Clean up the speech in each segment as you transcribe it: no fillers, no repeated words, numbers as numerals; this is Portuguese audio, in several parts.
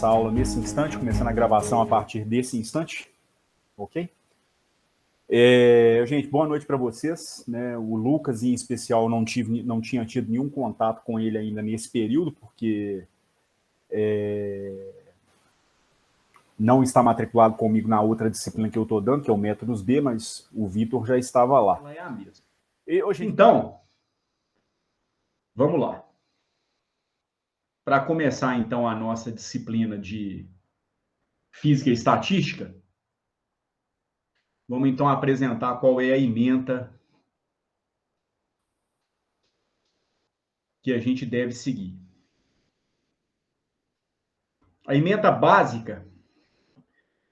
nossa aula nesse instante, começando a gravação a partir desse instante, ok? Gente, boa noite para vocês, né? O Lucas, em especial, não tinha tido nenhum contato com ele ainda nesse período, porque não está matriculado comigo na outra disciplina que eu estou dando, que é o Métodos B, mas o Vitor já estava lá. Ela é a mesma. Gente... Então, vamos lá. Para começar, então, a nossa disciplina de Física e Estatística, vamos, então, apresentar qual é a ementa que a gente deve seguir. A ementa básica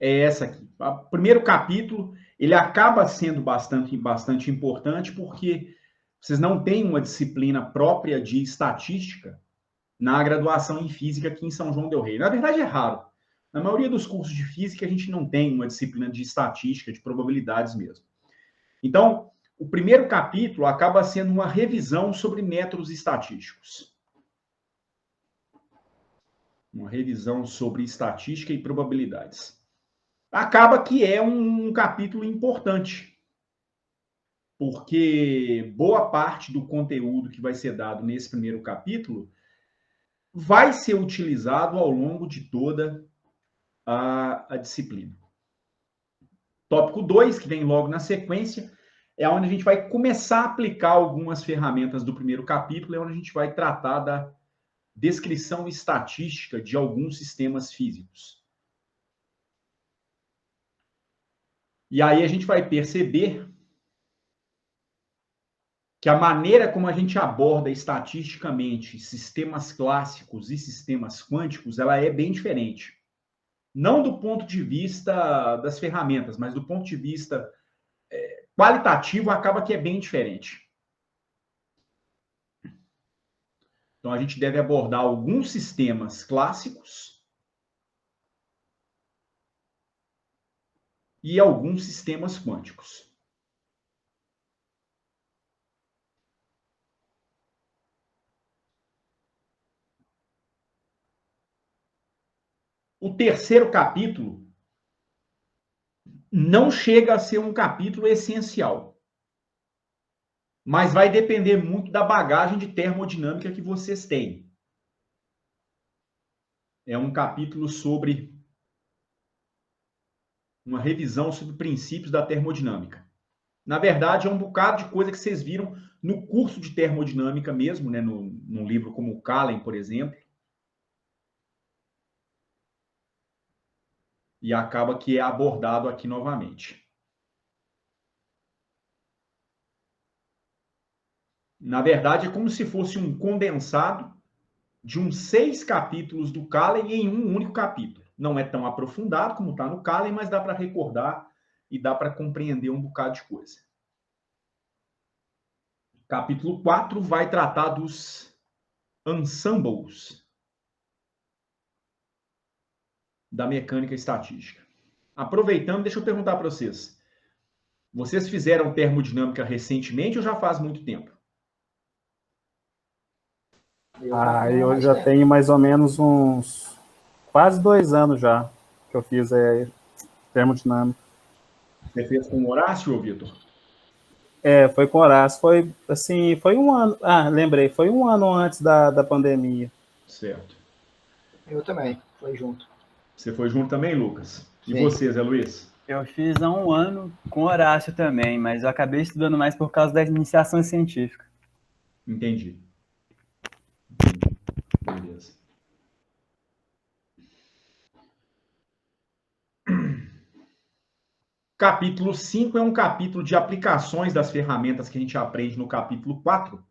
é essa aqui. O primeiro capítulo, ele acaba sendo bastante importante, porque vocês não têm uma disciplina própria de estatística na graduação em Física aqui em São João del Rei. Na verdade, é raro. Na maioria dos cursos de Física, a gente não tem uma disciplina de estatística, de probabilidades mesmo. Então, o primeiro capítulo acaba sendo uma revisão sobre métodos estatísticos. Uma revisão sobre estatística e probabilidades. Acaba que é um capítulo importante, porque boa parte do conteúdo que vai ser dado nesse primeiro capítulo vai ser utilizado ao longo de toda a disciplina. Tópico 2, que vem logo na sequência, é onde a gente vai começar a aplicar algumas ferramentas do primeiro capítulo, é onde a gente vai tratar da descrição estatística de alguns sistemas físicos. E aí a gente vai perceber que a maneira como a gente aborda estatisticamente sistemas clássicos e sistemas quânticos, ela é bem diferente. Não do ponto de vista das ferramentas, mas do ponto de vista qualitativo, acaba que é bem diferente. Então, a gente deve abordar alguns sistemas clássicos e alguns sistemas quânticos. O terceiro capítulo não chega a ser um capítulo essencial, mas vai depender muito da bagagem de termodinâmica que vocês têm. É um capítulo sobre uma revisão sobre princípios da termodinâmica. Na verdade, é um bocado de coisa que vocês viram no curso de termodinâmica mesmo, né? Num livro como o Kahlen, por exemplo. E acaba que é abordado aqui novamente. Na verdade, é como se fosse um condensado de uns 6 capítulos do Kahlen em um único capítulo. Não é tão aprofundado como está no Kahlen, mas dá para recordar e dá para compreender um bocado de coisa. Capítulo 4 vai tratar dos ensembles da mecânica estatística. Aproveitando, deixa eu perguntar para vocês. Vocês fizeram termodinâmica recentemente ou já faz muito tempo? Eu já tenho mais ou menos uns quase 2 anos já que eu fiz termodinâmica. Você fez com o Horácio, Vitor? Foi com Horácio. Foi assim, foi um ano. Lembrei, foi um ano antes da pandemia. Certo. Eu também, foi junto. Você foi junto também, Lucas? E Sim. você, Zé Luiz? Eu fiz há um ano com Horácio também, mas eu acabei estudando mais por causa da iniciação científica. Entendi. Beleza. Capítulo 5 é um capítulo de aplicações das ferramentas que a gente aprende no capítulo 4,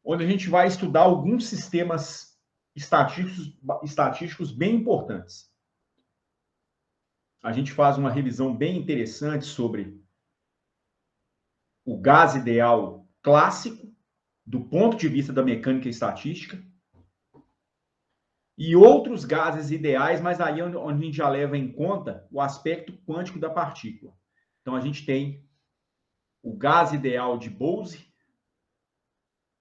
onde a gente vai estudar alguns sistemas estatísticos bem importantes. A gente faz uma revisão bem interessante sobre o gás ideal clássico, do ponto de vista da mecânica estatística, e outros gases ideais, mas aí é onde a gente já leva em conta o aspecto quântico da partícula. Então, a gente tem o gás ideal de Bose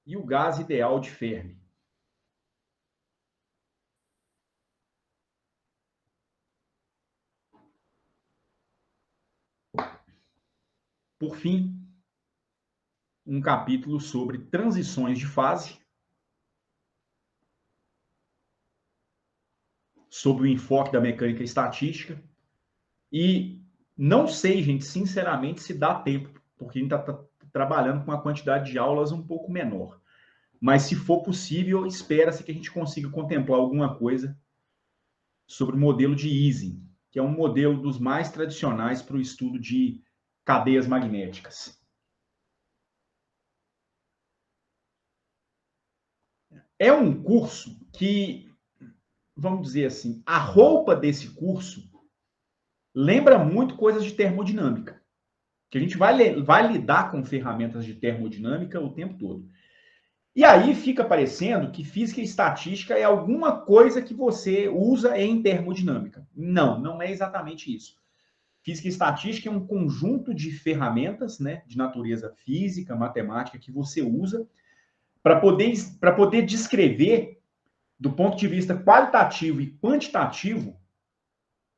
e o gás ideal de Fermi. por fim, um capítulo sobre transições de fase, sobre o enfoque da mecânica estatística. E não sei, gente, sinceramente, se dá tempo, porque a gente está trabalhando com uma quantidade de aulas um pouco menor. Mas, se for possível, espera-se que a gente consiga contemplar alguma coisa sobre o modelo de Ising, que é um modelo dos mais tradicionais para o estudo de cadeias magnéticas. É um curso que, vamos dizer assim, a roupa desse curso lembra muito coisas de termodinâmica, que a gente vai lidar com ferramentas de termodinâmica o tempo todo. E aí fica parecendo que física e estatística é alguma coisa que você usa em termodinâmica. Não, não é exatamente isso. Física e estatística é um conjunto de ferramentas, né, de natureza física, matemática, que você usa para poder descrever, do ponto de vista qualitativo e quantitativo,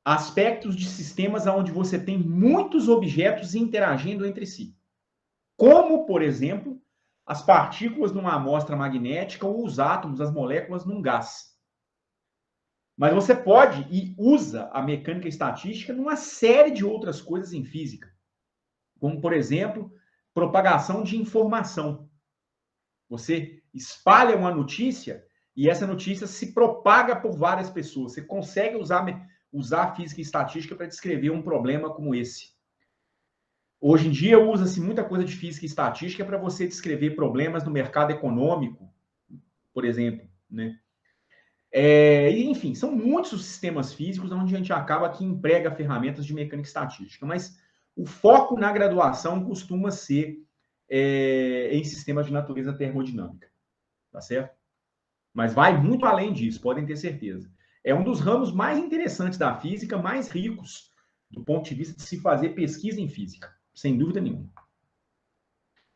aspectos de sistemas onde você tem muitos objetos interagindo entre si. Como, por exemplo, as partículas numa amostra magnética ou os átomos, as moléculas num gás. Mas você pode e usa a mecânica estatística numa série de outras coisas em física. Como, por exemplo, propagação de informação. Você espalha uma notícia e essa notícia se propaga por várias pessoas. Você consegue usar física e estatística para descrever um problema como esse. Hoje em dia, usa-se muita coisa de física e estatística para você descrever problemas no mercado econômico, por exemplo, né? Enfim, são muitos os sistemas físicos onde a gente acaba que emprega ferramentas de mecânica estatística, mas o foco na graduação costuma ser em sistemas de natureza termodinâmica, tá certo? Mas vai muito além disso, podem ter certeza. É um dos ramos mais interessantes da física, mais ricos do ponto de vista de se fazer pesquisa em física, sem dúvida nenhuma.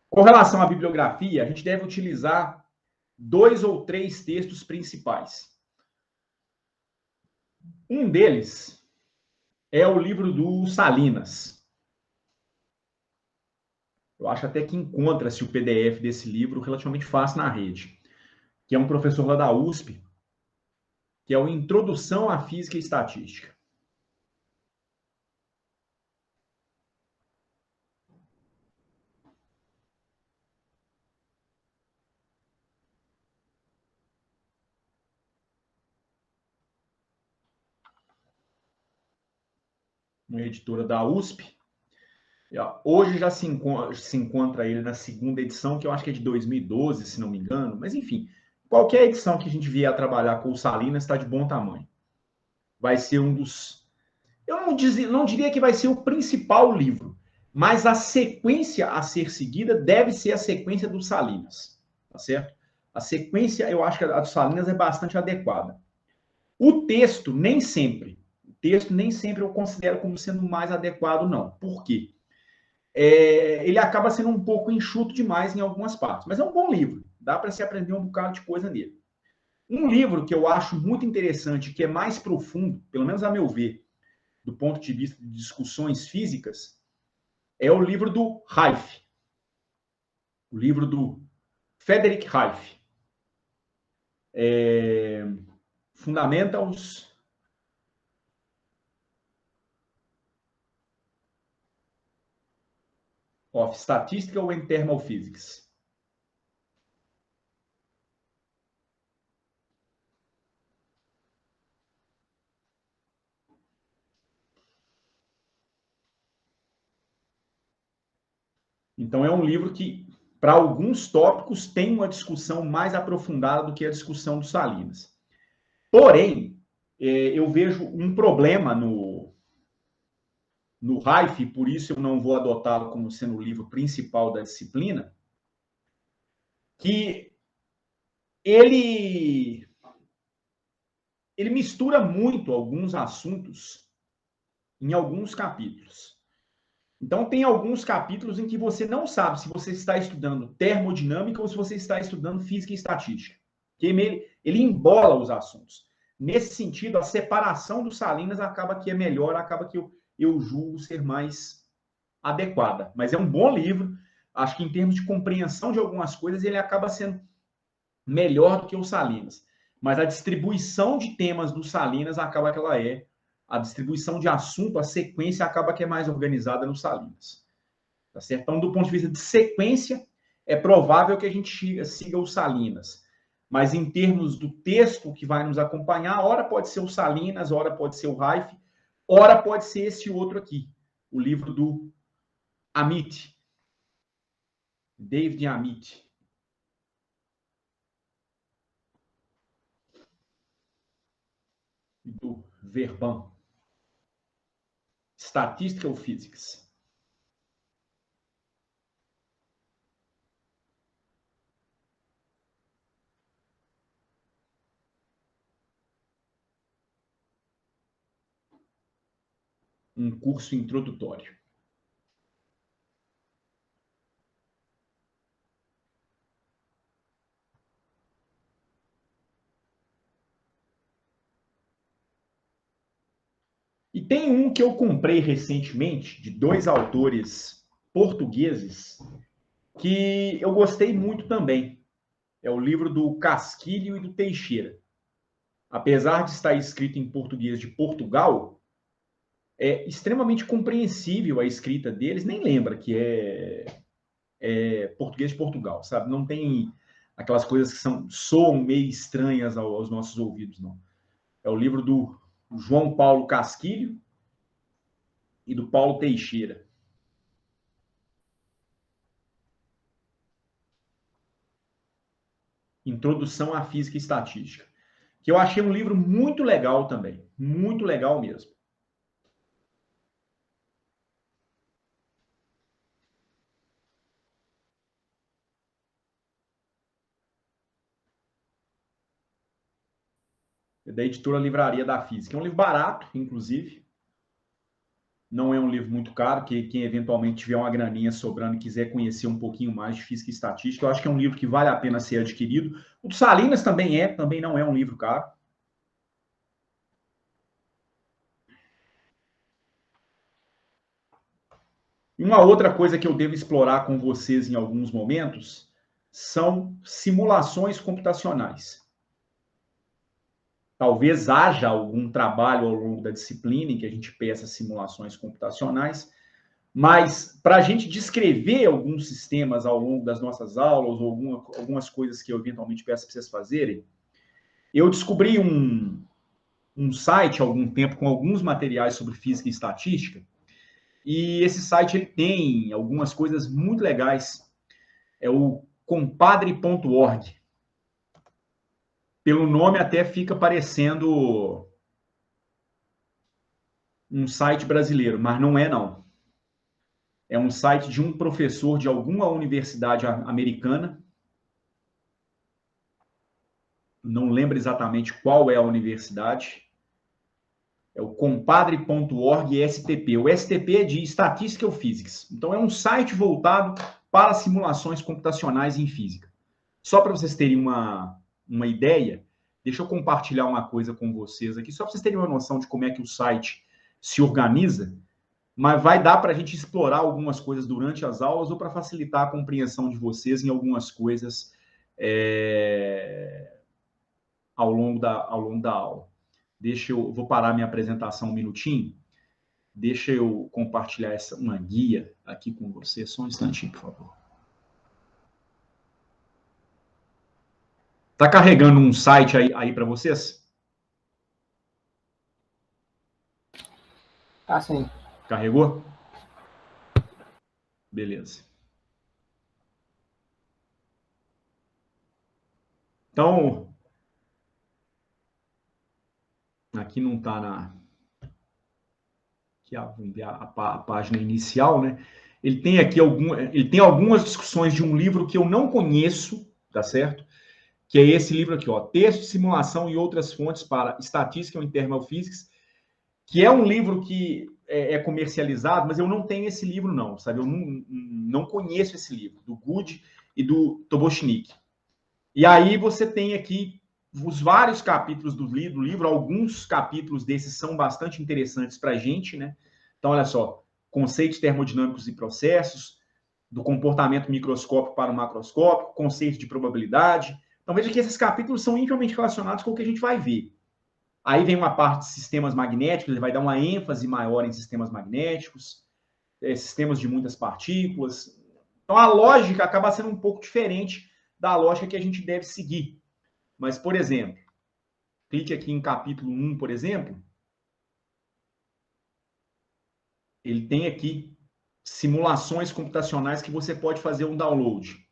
Com relação à bibliografia, a gente deve utilizar 2 ou 3 textos principais. Um deles é o livro do Salinas. Eu acho até que encontra-se o PDF desse livro relativamente fácil na rede, que é um professor lá da USP, que é o Introdução à Física e Estatística. Uma editora da USP. Hoje já se encontra ele na segunda edição, que eu acho que é de 2012, se não me engano. Mas, enfim, qualquer edição que a gente vier a trabalhar com o Salinas está de bom tamanho. Vai ser um dos... Eu não diria que vai ser o principal livro, mas a sequência a ser seguida deve ser a sequência do Salinas, tá certo? A sequência, eu acho que a do Salinas é bastante adequada. O texto, nem sempre eu considero como sendo mais adequado, não. Por quê? Ele acaba sendo um pouco enxuto demais em algumas partes, mas é um bom livro, dá para se aprender um bocado de coisa nele. Um livro que eu acho muito interessante, que é mais profundo, pelo menos a meu ver, do ponto de vista de discussões físicas, é o livro do Reif, o livro do Frederick Reif, Fundamentals of Statistical and Thermal Physics. Então, é um livro que, para alguns tópicos, tem uma discussão mais aprofundada do que a discussão do Salinas. Porém, eu vejo um problema no Reif, por isso eu não vou adotá-lo como sendo o livro principal da disciplina, que ele mistura muito alguns assuntos em alguns capítulos. Então, tem alguns capítulos em que você não sabe se você está estudando termodinâmica ou se você está estudando física e estatística. Ele embola os assuntos. Nesse sentido, a separação do Salinas acaba que é melhor, acaba que eu julgo ser mais adequada. Mas é um bom livro. Acho que em termos de compreensão de algumas coisas, ele acaba sendo melhor do que o Salinas. Mas a distribuição de temas do Salinas acaba que ela é. A distribuição de assunto, a sequência acaba que é mais organizada no Salinas. Tá certo? Então, do ponto de vista de sequência, é provável que a gente siga o Salinas. Mas em termos do texto que vai nos acompanhar, ora pode ser o Salinas, ora pode ser o Reif, ora pode ser esse outro aqui, o livro do Amit, David Amit. Do Verban. Statistical Physics. Um curso introdutório. E tem um que eu comprei recentemente, de 2 autores portugueses, que eu gostei muito também. É o livro do Casquilho e do Teixeira. Apesar de estar escrito em português de Portugal, é extremamente compreensível a escrita deles, nem lembra que é português de Portugal, sabe? Não tem aquelas coisas que soam meio estranhas aos nossos ouvidos, não. É o livro do João Paulo Casquilho e do Paulo Teixeira. Introdução à Física e Estatística. Que eu achei um livro muito legal também. Muito legal mesmo. É da editora Livraria da Física. É um livro barato, inclusive. Não é um livro muito caro, que quem eventualmente tiver uma graninha sobrando e quiser conhecer um pouquinho mais de física e estatística, eu acho que é um livro que vale a pena ser adquirido. O do Salinas também não é um livro caro. E uma outra coisa que eu devo explorar com vocês em alguns momentos são simulações computacionais. Talvez haja algum trabalho ao longo da disciplina em que a gente peça simulações computacionais, mas para a gente descrever alguns sistemas ao longo das nossas aulas, ou algumas coisas que eu eventualmente peço para vocês fazerem, eu descobri um site há algum tempo com alguns materiais sobre física e estatística, e esse site ele tem algumas coisas muito legais. É o compadre.org. Pelo nome até fica parecendo um site brasileiro, mas não é, não. É um site de um professor de alguma universidade americana. Não lembro exatamente qual é a universidade. É o compadre.org STP. O STP é de Statistical Physics. Então, é um site voltado para simulações computacionais em física. Só para vocês terem uma ideia, deixa eu compartilhar uma coisa com vocês aqui, só para vocês terem uma noção de como é que o site se organiza, mas vai dar para a gente explorar algumas coisas durante as aulas ou para facilitar a compreensão de vocês em algumas coisas ao longo da aula. Vou parar minha apresentação um minutinho. Deixa eu compartilhar uma guia aqui com vocês. Só um instantinho, por favor. Tá carregando um site aí para vocês? Ah, sim. Carregou? Beleza. Então, aqui não está vamos ver a página inicial, né? Ele tem aqui algumas discussões de um livro que eu não conheço, tá certo? Que é esse livro aqui, ó, Texto, Simulação e Outras Fontes para Statistical and Thermal Physics, que é um livro que é comercializado, mas eu não tenho esse livro, não, sabe? Eu não conheço esse livro, do Good e do Tobochnik. E aí você tem aqui os vários capítulos do livro, alguns capítulos desses são bastante interessantes para a gente, né? Então, olha só, conceitos termodinâmicos e processos, do comportamento microscópico para o macroscópico, conceito de probabilidade. Então, veja que esses capítulos são intimamente relacionados com o que a gente vai ver. Aí vem uma parte de sistemas magnéticos, ele vai dar uma ênfase maior em sistemas magnéticos, sistemas de muitas partículas. Então, a lógica acaba sendo um pouco diferente da lógica que a gente deve seguir. Mas, por exemplo, clique aqui em capítulo 1, por exemplo. Ele tem aqui simulações computacionais que você pode fazer um download.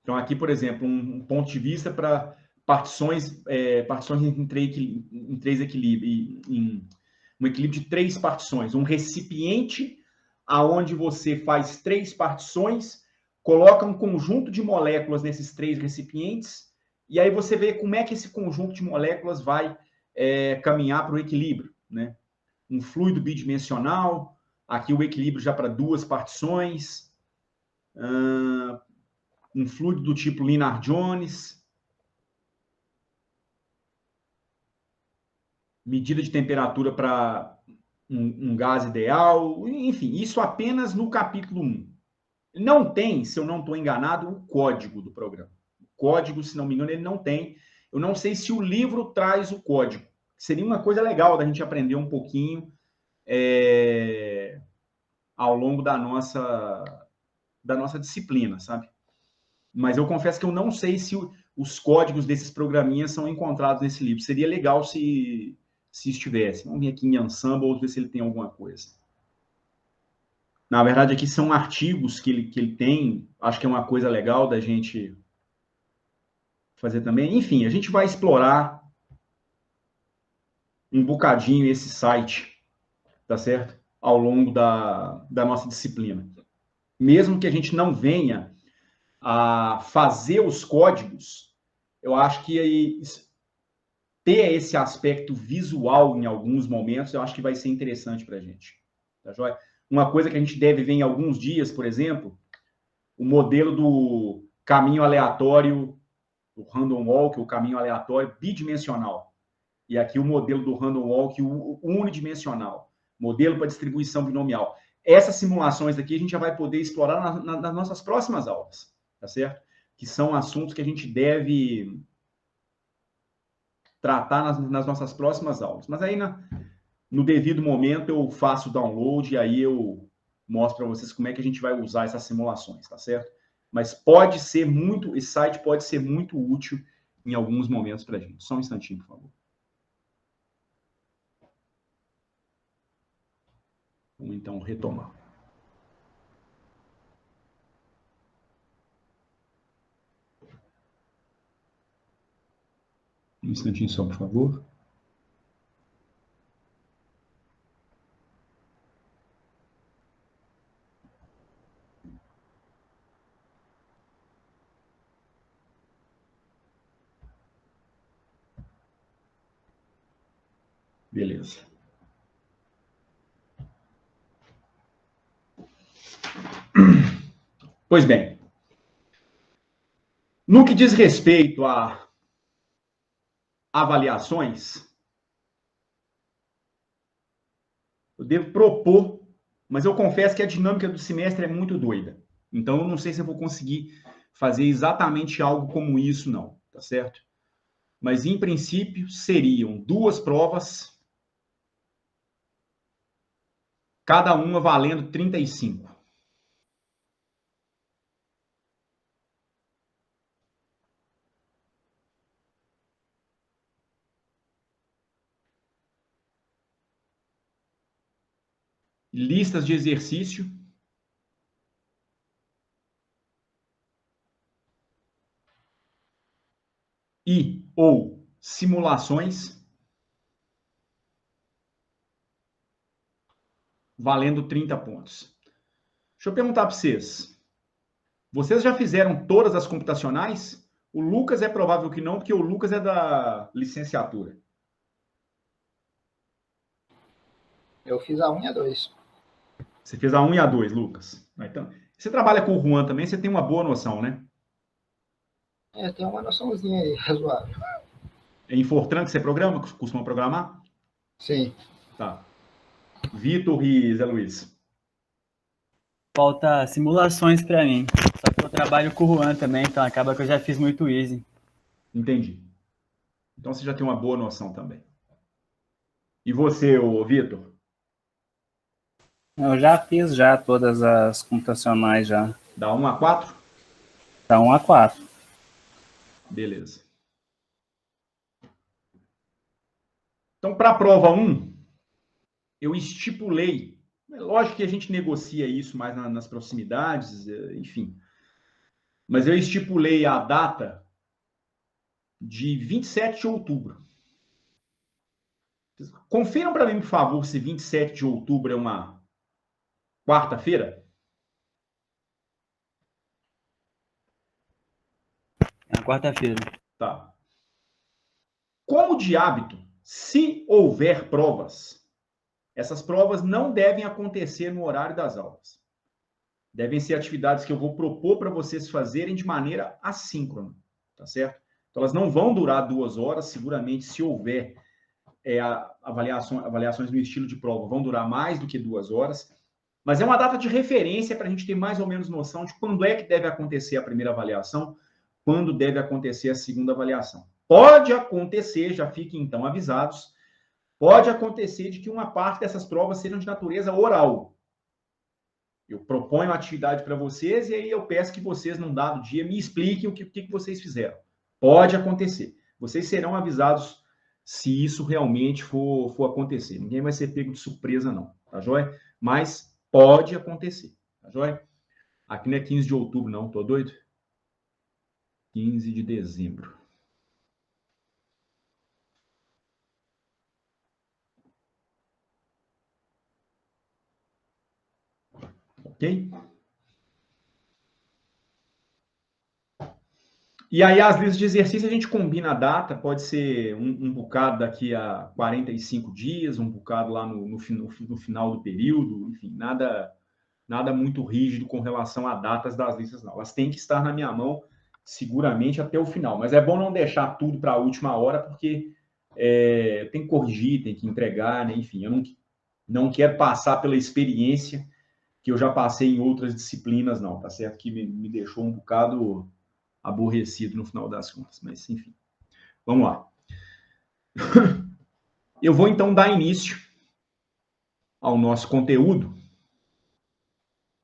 Então, aqui, por exemplo, um ponto de vista para partições em três equilíbrios, em um equilíbrio de 3 partições. Um recipiente aonde você faz 3 partições, coloca um conjunto de moléculas nesses 3 recipientes, e aí você vê como é que esse conjunto de moléculas vai caminhar para o equilíbrio, né? Um fluido bidimensional, aqui o equilíbrio já para 2 partições, um fluido do tipo Lennard-Jones, medida de temperatura para um gás ideal, enfim, isso apenas no capítulo 1. Não tem, se eu não estou enganado, o código do programa. O código, se não me engano, ele não tem. Eu não sei se o livro traz o código. Seria uma coisa legal da gente aprender um pouquinho ao longo da nossa disciplina, sabe? Mas eu confesso que eu não sei se os códigos desses programinhas são encontrados nesse livro. Seria legal se estivesse. Vamos vir aqui em Ensemble, ver se ele tem alguma coisa. Na verdade, aqui são artigos que ele tem. Acho que é uma coisa legal da gente fazer também. Enfim, a gente vai explorar um bocadinho esse site, tá certo? Ao longo da nossa disciplina. Mesmo que a gente não venha a fazer os códigos, eu acho que ter esse aspecto visual em alguns momentos, eu acho que vai ser interessante para a gente. Tá joia? Uma coisa que a gente deve ver em alguns dias, por exemplo, o modelo do caminho aleatório, o random walk, o caminho aleatório bidimensional. E aqui o modelo do random walk unidimensional. Modelo para distribuição binomial. Essas simulações aqui a gente já vai poder explorar nas nossas próximas aulas, tá certo? Que são assuntos que a gente deve tratar nas nossas próximas aulas. Mas aí, no devido momento, eu faço o download e aí eu mostro para vocês como é que a gente vai usar essas simulações, tá certo? Mas esse site pode ser muito útil em alguns momentos para a gente. Só um instantinho, por favor. Vamos então retomar. Um instantinho só, por favor. Beleza. Pois bem, no que diz respeito a avaliações, eu devo propor, mas eu confesso que a dinâmica do semestre é muito doida. Então, eu não sei se eu vou conseguir fazer exatamente algo como isso, não, tá certo? Mas, em princípio, seriam 2 provas, cada uma valendo 35. Listas de exercício. Ou simulações valendo 30 pontos. Deixa eu perguntar para vocês. Vocês já fizeram todas as computacionais? O Lucas é provável que não, porque o Lucas é da licenciatura. Eu fiz a 1 e a 2. Você fez a 1 e a 2, Lucas. Então, você trabalha com o Juan também, você tem uma boa noção, né? Tem uma noçãozinha aí, razoável. É em Fortran que você programa, costuma programar? Sim. Tá. Vitor e Zé Luiz. Falta simulações para mim. Só que eu trabalho com o Juan também, então acaba que eu já fiz muito easy. Entendi. Então você já tem uma boa noção também. E você, ô Vitor? Eu já fiz já todas as computacionais já. Dá 1 a 4? Tá 1 a 4. Beleza. Então, para a prova 1, eu estipulei. Lógico que a gente negocia isso mais nas proximidades, enfim. Mas eu estipulei a data de 27 de outubro. Confiram para mim, por favor, se 27 de outubro é uma quarta-feira? É na quarta-feira. Tá. Como de hábito, se houver provas, essas provas não devem acontecer no horário das aulas. Devem ser atividades que eu vou propor para vocês fazerem de maneira assíncrona, tá certo? Então, elas não vão durar 2 horas, seguramente, se houver avaliações no estilo de prova, vão durar mais do que 2 horas, mas é uma data de referência para a gente ter mais ou menos noção de quando é que deve acontecer a primeira avaliação, quando deve acontecer a segunda avaliação. Pode acontecer, já fiquem então avisados, pode acontecer de que uma parte dessas provas sejam de natureza oral. Eu proponho uma atividade para vocês e aí eu peço que vocês, num dado dia, me expliquem o que vocês fizeram. Pode acontecer. Vocês serão avisados se isso realmente for acontecer. Ninguém vai ser pego de surpresa, não. Tá joia? Mas pode acontecer. Tá joia? Aqui não é 15 de outubro, não. Tô doido? 15 de dezembro. Ok? E aí, as listas de exercício, a gente combina a data, pode ser um bocado daqui a 45 dias, um bocado lá no final do período, enfim, nada muito rígido com relação a datas das listas, não. Elas têm que estar na minha mão, seguramente, até o final. Mas é bom não deixar tudo para a última hora, porque tem que corrigir, tem que entregar, né? Enfim, eu não quero passar pela experiência que eu já passei em outras disciplinas, não, tá certo? Que me deixou um bocado aborrecido no final das contas, mas enfim. Vamos lá. Eu vou então dar início ao nosso conteúdo.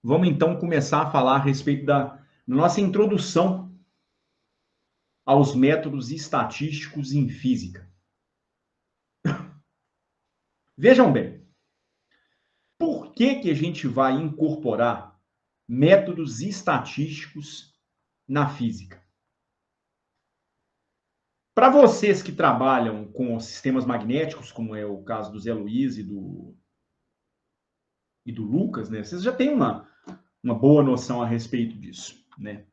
Vamos então começar a falar a respeito da nossa introdução aos métodos estatísticos em física. Vejam bem, por que a gente vai incorporar métodos estatísticos na física? Para vocês que trabalham com sistemas magnéticos, como é o caso do Zé Luiz e do Lucas, né? Vocês já têm uma boa noção a respeito disso, né?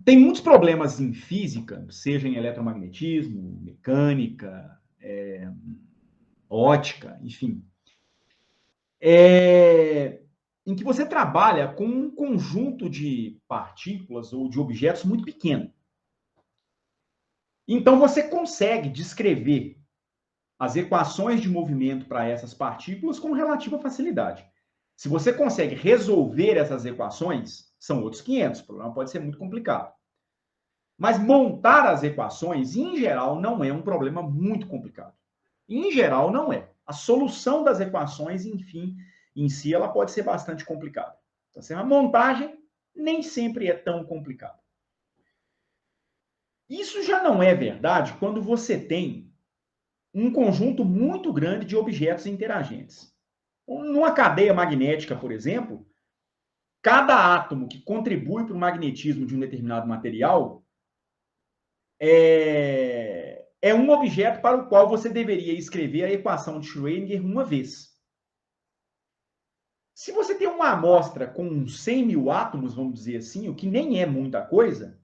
Tem muitos problemas em física, seja em eletromagnetismo, mecânica, ótica, enfim, em que você trabalha com um conjunto de partículas ou de objetos muito pequeno. Então, você consegue descrever as equações de movimento para essas partículas com relativa facilidade. Se você consegue resolver essas equações, são outros 500, o problema pode ser muito complicado. Mas montar as equações, em geral, não é um problema muito complicado. Em geral, não é. A solução das equações, enfim, em si, ela pode ser bastante complicada. Então, a montagem nem sempre é tão complicada. Isso já não é verdade quando você tem um conjunto muito grande de objetos interagentes. Numa cadeia magnética, por exemplo, cada átomo que contribui para o magnetismo de um determinado material é um objeto para o qual você deveria escrever a equação de Schrödinger uma vez. Se você tem uma amostra com 100 mil átomos, vamos dizer assim, o que nem é muita coisa,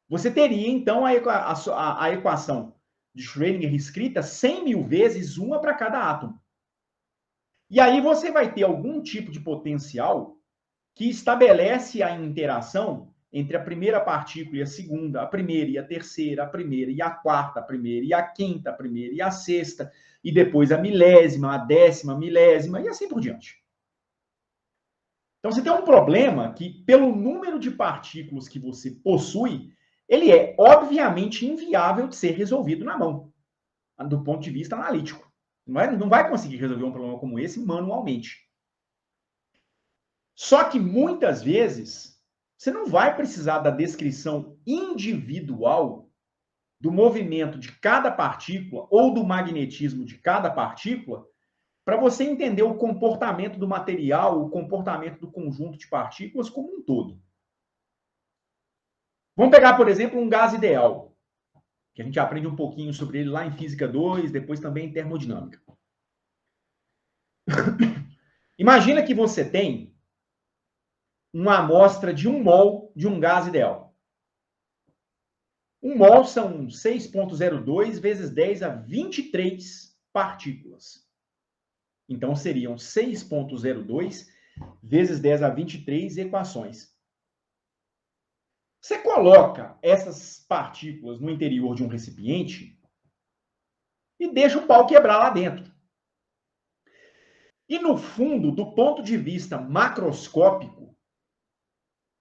você teria, então, a equação de Schrödinger escrita 100 mil vezes, uma para cada átomo. E aí você vai ter algum tipo de potencial que estabelece a interação entre a primeira partícula e a segunda, a primeira e a terceira, a primeira e a quarta, a primeira e a quinta, a primeira e a sexta, e depois a milésima, a décima, milésima, e assim por diante. Então, você tem um problema que, pelo número de partículas que você possui, ele é obviamente inviável de ser resolvido na mão, do ponto de vista analítico. Não vai conseguir resolver um problema como esse manualmente. Só que, muitas vezes, você não vai precisar da descrição individual do movimento de cada partícula ou do magnetismo de cada partícula para você entender o comportamento do material, o comportamento do conjunto de partículas como um todo. Vamos pegar, por exemplo, um gás ideal, que a gente aprende um pouquinho sobre ele lá em Física 2, depois também em Termodinâmica. Imagina que você tem uma amostra de 1 mol de um gás ideal. 1 mol são 6,02 vezes 10 a 23 partículas. Então, seriam 6,02 vezes 10 a 23 equações. Você coloca essas partículas no interior de um recipiente e deixa o pau quebrar lá dentro. E, no fundo, do ponto de vista macroscópico,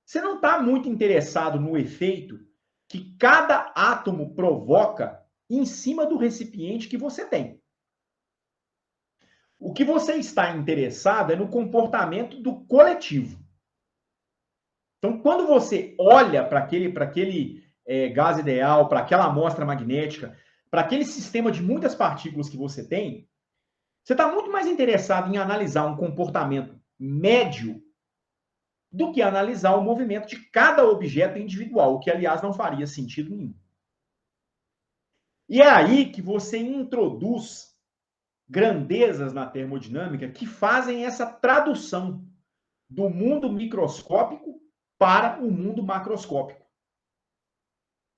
você não está muito interessado no efeito que cada átomo provoca em cima do recipiente que você tem. O que você está interessado é no comportamento do coletivo. Então, quando você olha para aquele gás ideal, para aquela amostra magnética, para aquele sistema de muitas partículas que você tem, você está muito mais interessado em analisar um comportamento médio do que analisar o movimento de cada objeto individual, o que, aliás, não faria sentido nenhum. E é aí que você introduz grandezas na termodinâmica que fazem essa tradução do mundo microscópico para o mundo macroscópico.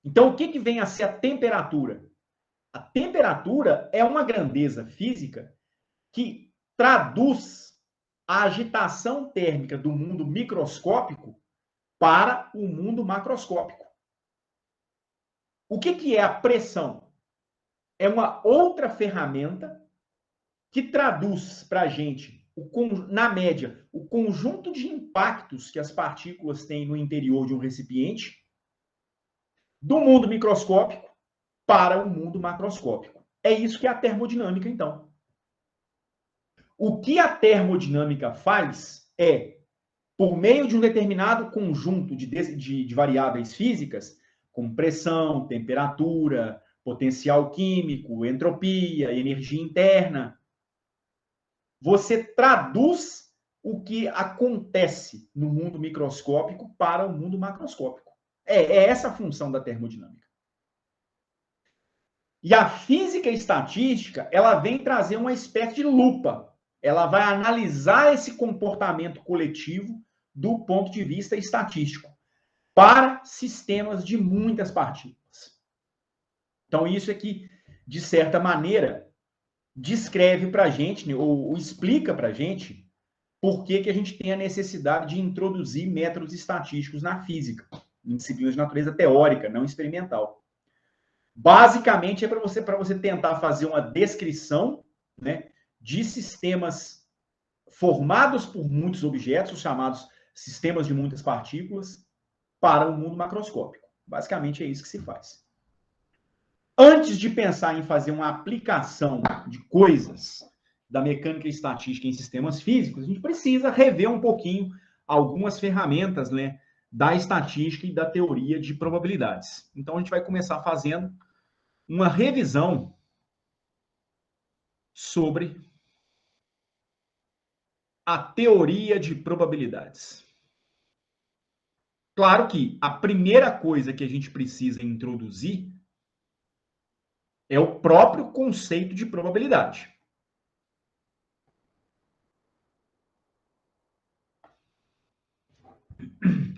Então, o que vem a ser a temperatura? A temperatura é uma grandeza física que traduz a agitação térmica do mundo microscópico para o mundo macroscópico. O que é a pressão? É uma outra ferramenta que traduz para a gente, na média, o conjunto de impactos que as partículas têm no interior de um recipiente, do mundo microscópico para o mundo macroscópico. É isso que é a termodinâmica, então. O que a termodinâmica faz é, por meio de um determinado conjunto de variáveis físicas, como pressão, temperatura, potencial químico, entropia, energia interna, você traduz o que acontece no mundo microscópico para o mundo macroscópico. É essa a função da termodinâmica. E a física estatística, ela vem trazer uma espécie de lupa. Ela vai analisar esse comportamento coletivo do ponto de vista estatístico para sistemas de muitas partículas. Então, isso é que, de certa maneira, descreve para a gente, ou explica para a gente, por que a gente tem a necessidade de introduzir métodos estatísticos na física, em disciplinas de natureza teórica, não experimental. Basicamente, é para você tentar fazer uma descrição, né, de sistemas formados por muitos objetos, os chamados sistemas de muitas partículas, para o mundo macroscópico. Basicamente, é isso que se faz. Antes de pensar em fazer uma aplicação de coisas da mecânica estatística em sistemas físicos, a gente precisa rever um pouquinho algumas ferramentas, né, da estatística e da teoria de probabilidades. Então, a gente vai começar fazendo uma revisão sobre a teoria de probabilidades. Claro que a primeira coisa que a gente precisa introduzir é o próprio conceito de probabilidade.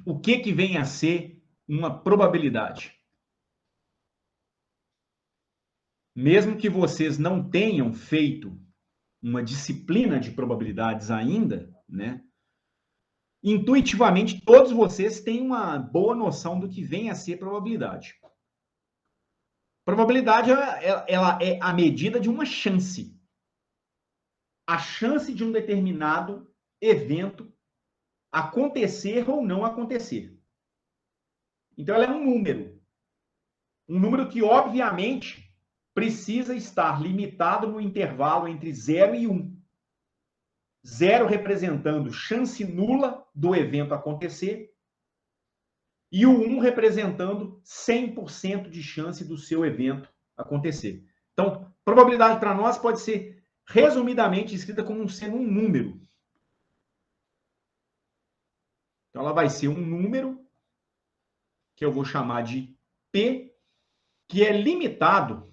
O que vem a ser uma probabilidade? Mesmo que vocês não tenham feito uma disciplina de probabilidades ainda, né? intuitivamente, todos vocês têm uma boa noção do que vem a ser probabilidade. Probabilidade, ela é a medida de uma chance. A chance de um determinado evento acontecer ou não acontecer. Então, ela é um número. Um número que, obviamente, precisa estar limitado no intervalo entre 0 e 1. 0 representando chance nula do evento acontecer e o 1 representando 100% de chance do seu evento acontecer. Então, probabilidade para nós pode ser resumidamente escrita como sendo um número. Então, ela vai ser um número que eu vou chamar de P, que é limitado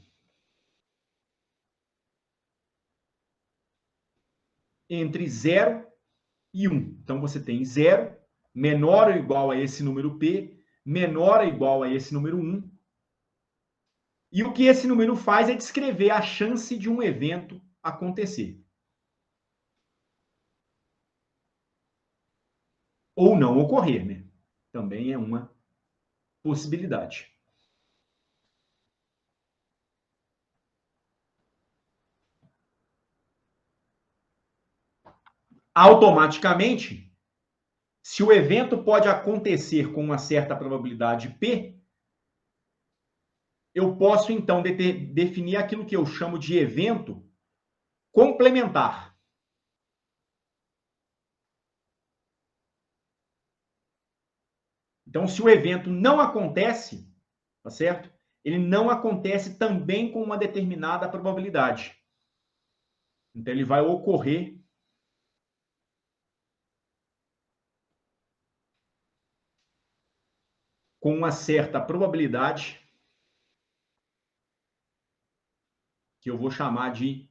entre 0 e 1. Então, você tem 0, menor ou igual a esse número P, menor ou igual a esse número 1. E o que esse número faz é descrever a chance de um evento acontecer. Ou não ocorrer, né? Também é uma possibilidade. Automaticamente, se o evento pode acontecer com uma certa probabilidade P, eu posso, então, definir aquilo que eu chamo de evento complementar. Então, se o evento não acontece, tá certo? Ele não acontece também com uma determinada probabilidade. Então, ele vai ocorrer com uma certa probabilidade que eu vou chamar de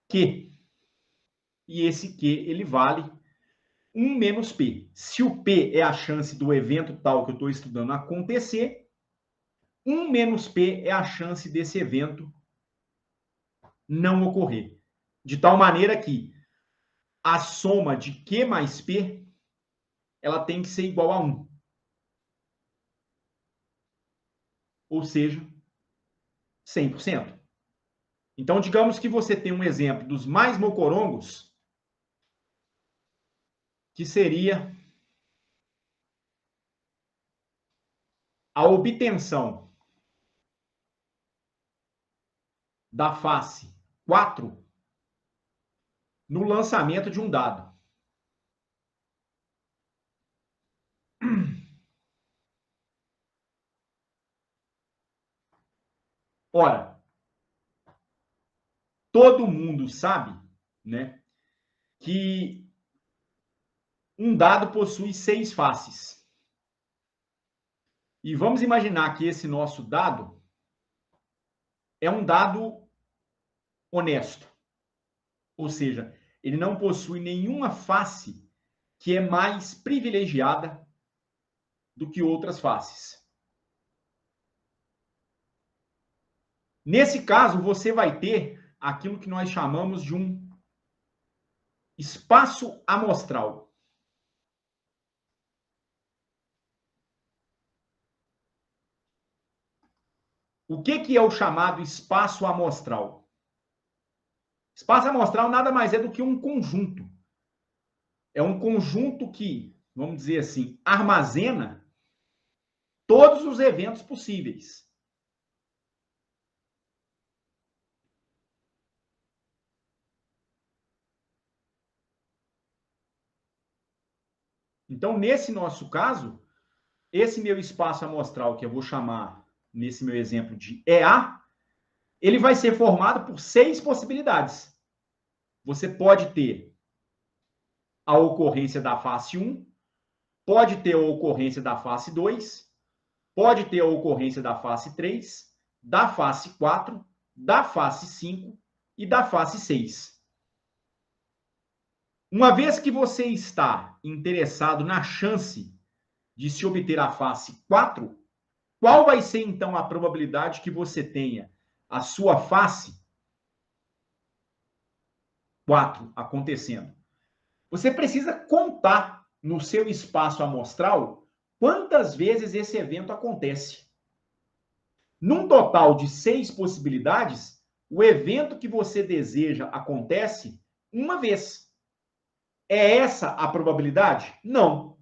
Q. E esse Q, ele vale 1 menos P. Se o P é a chance do evento tal que eu estou estudando acontecer, 1 menos P é a chance desse evento não ocorrer. De tal maneira que a soma de Q mais P, ela tem que ser igual a 1. Ou seja, 100%. Então, digamos que você tem um exemplo dos mais mocorongos, que seria a obtenção da face 4 no lançamento de um dado. Ora, todo mundo sabe, né, que um dado possui 6 faces. E vamos imaginar que esse nosso dado é um dado honesto. Ou seja, ele não possui nenhuma face que é mais privilegiada do que outras faces. Nesse caso, você vai ter aquilo que nós chamamos de um espaço amostral. O que é o chamado espaço amostral? Espaço amostral nada mais é do que um conjunto. É um conjunto que, vamos dizer assim, armazena todos os eventos possíveis. Então, nesse nosso caso, esse meu espaço amostral, que eu vou chamar, nesse meu exemplo, de EA, ele vai ser formado por 6 possibilidades. Você pode ter a ocorrência da face 1, pode ter a ocorrência da face 2, pode ter a ocorrência da face 3, da face 4, da face 5 e da face 6. Uma vez que você está interessado na chance de se obter a face 4, qual vai ser então a probabilidade que você tenha a sua face 4 acontecendo? Você precisa contar no seu espaço amostral quantas vezes esse evento acontece. Num total de 6 possibilidades, o evento que você deseja acontece uma vez. É essa a probabilidade? Não.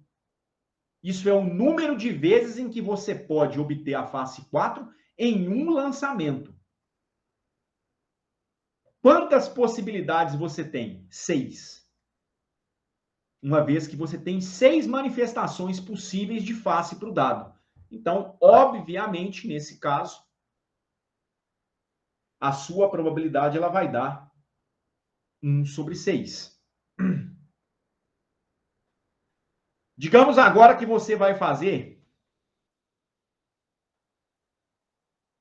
Isso é o número de vezes em que você pode obter a face 4 em um lançamento. Quantas possibilidades você tem? 6. Uma vez que você tem 6 manifestações possíveis de face para o dado. Então, obviamente, nesse caso, a sua probabilidade ela vai dar 1/6. Digamos agora que você vai fazer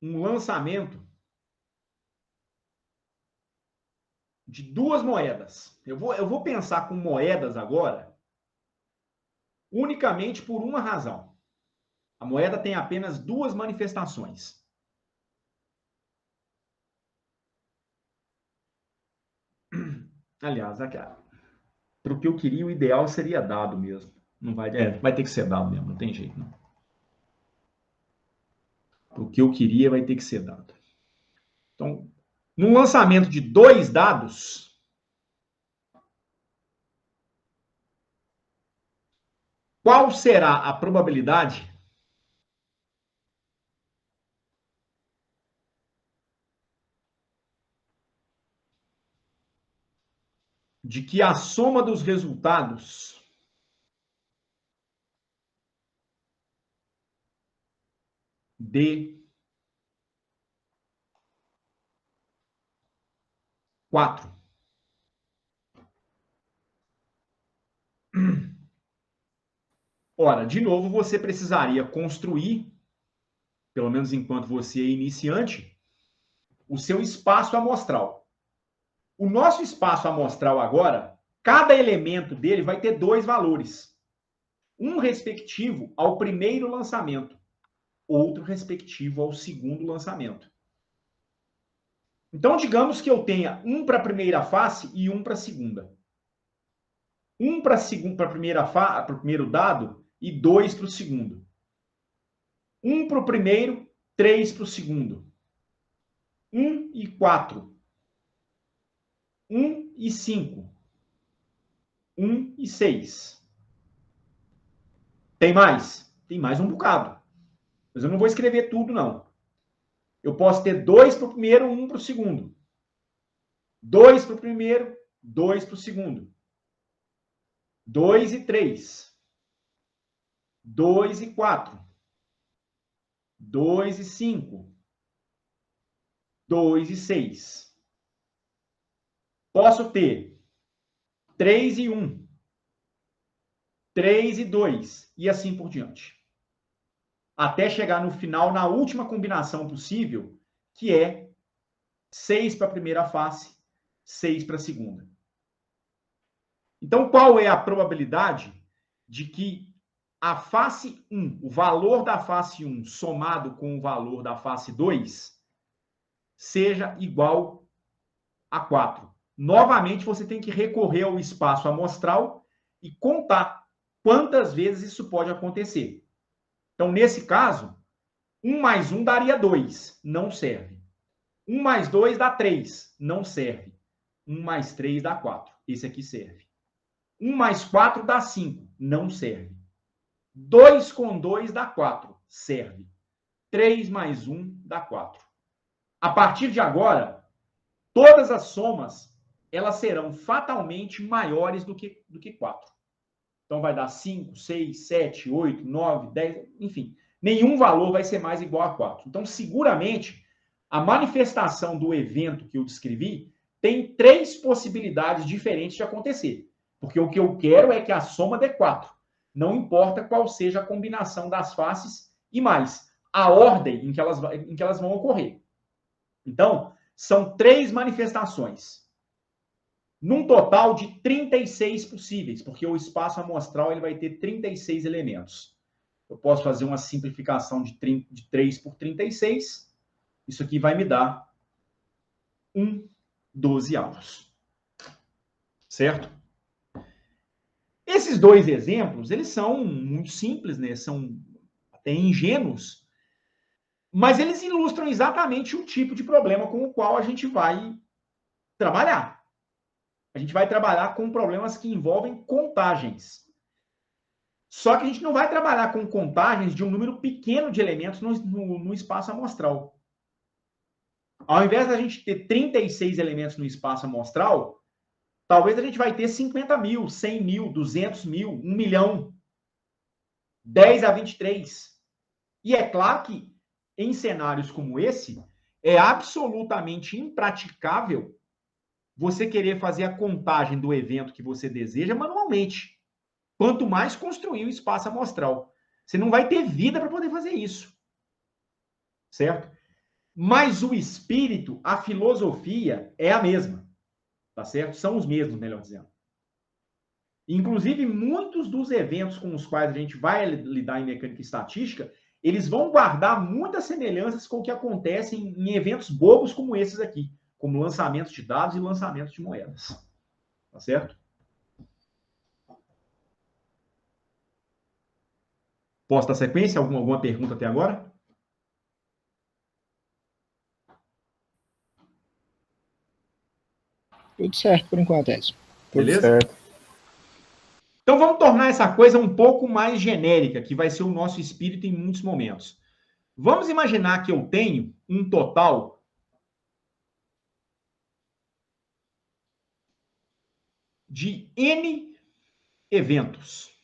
um lançamento de 2 moedas. Eu vou pensar com moedas agora unicamente por uma razão. A moeda tem apenas 2 manifestações. Aliás, para o que eu queria, o ideal seria dado mesmo. Não vai ter que ser dado mesmo, não tem jeito, não. Para o que eu queria, vai ter que ser dado. Então, num lançamento de 2 dados, qual será a probabilidade de que a soma dos resultados dê 4? Ora, de novo, você precisaria construir, pelo menos enquanto você é iniciante, o seu espaço amostral. O nosso espaço amostral agora, cada elemento dele vai ter 2 valores. Um respectivo ao primeiro lançamento, outro respectivo ao segundo lançamento. Então, digamos que eu tenha um para a primeira face e um para a segunda. Um para o primeiro dado e 2 para o segundo. Um para o primeiro, 3 para o segundo. 1 e 4. 1 e 5. 1 e 6. Tem mais? Tem mais um bocado. Mas eu não vou escrever tudo, não. Eu posso ter 2 para o primeiro, 1 para o segundo. 2 para o primeiro, 2 para o segundo. 2 e 3. 2 e 4. 2 e 5. 2 e 6. Posso ter 3 e 1. 3 e 2. E assim por diante. Até chegar no final, na última combinação possível, que é 6 para a primeira face, 6 para a segunda. Então, qual é a probabilidade de que a face 1, o valor da face 1 somado com o valor da face 2, seja igual a 4? Novamente, você tem que recorrer ao espaço amostral e contar quantas vezes isso pode acontecer. Então, nesse caso, 1 mais 1 daria 2, não serve. 1 mais 2 dá 3, não serve. 1 mais 3 dá 4, esse aqui serve. 1 mais 4 dá 5, não serve. 2 com 2 dá 4, serve. 3 mais 1 dá 4. A partir de agora, todas as somas elas serão fatalmente maiores do que 4. Então, vai dar 5, 6, 7, 8, 9, 10, enfim. Nenhum valor vai ser mais igual a 4. Então, seguramente, a manifestação do evento que eu descrevi tem 3 possibilidades diferentes de acontecer. Porque o que eu quero é que a soma dê 4. Não importa qual seja a combinação das faces e mais, a ordem em que elas vão ocorrer. Então, são 3 manifestações. Num total de 36 possíveis, porque o espaço amostral ele vai ter 36 elementos. Eu posso fazer uma simplificação de 3 por 36. Isso aqui vai me dar 12 avos. Certo? Esses dois exemplos, eles são muito simples, né? São até ingênuos, mas eles ilustram exatamente o tipo de problema com o qual a gente vai trabalhar. A gente vai trabalhar com problemas que envolvem contagens. Só que a gente não vai trabalhar com contagens de um número pequeno de elementos no espaço amostral. Ao invés da gente ter 36 elementos no espaço amostral, talvez a gente vai ter 50 mil, 100 mil, 200 mil, 1 milhão, 10 a 23. E é claro que em cenários como esse, é absolutamente impraticável você querer fazer a contagem do evento que você deseja manualmente. Quanto mais construir o espaço amostral. Você não vai ter vida para poder fazer isso. Certo? Mas o espírito, a filosofia é a mesma. Tá certo? São os mesmos, melhor dizendo. Inclusive, muitos dos eventos com os quais a gente vai lidar em mecânica e estatística, eles vão guardar muitas semelhanças com o que acontece em eventos bobos como esses aqui, como lançamentos de dados e lançamentos de moedas. Tá certo? Posso dar sequência? Alguma pergunta até agora? Tudo certo por enquanto, Edson. Tudo Beleza? certo. Então vamos tornar essa coisa um pouco mais genérica, que vai ser o nosso espírito em muitos momentos. Vamos imaginar que eu tenho um total de N eventos.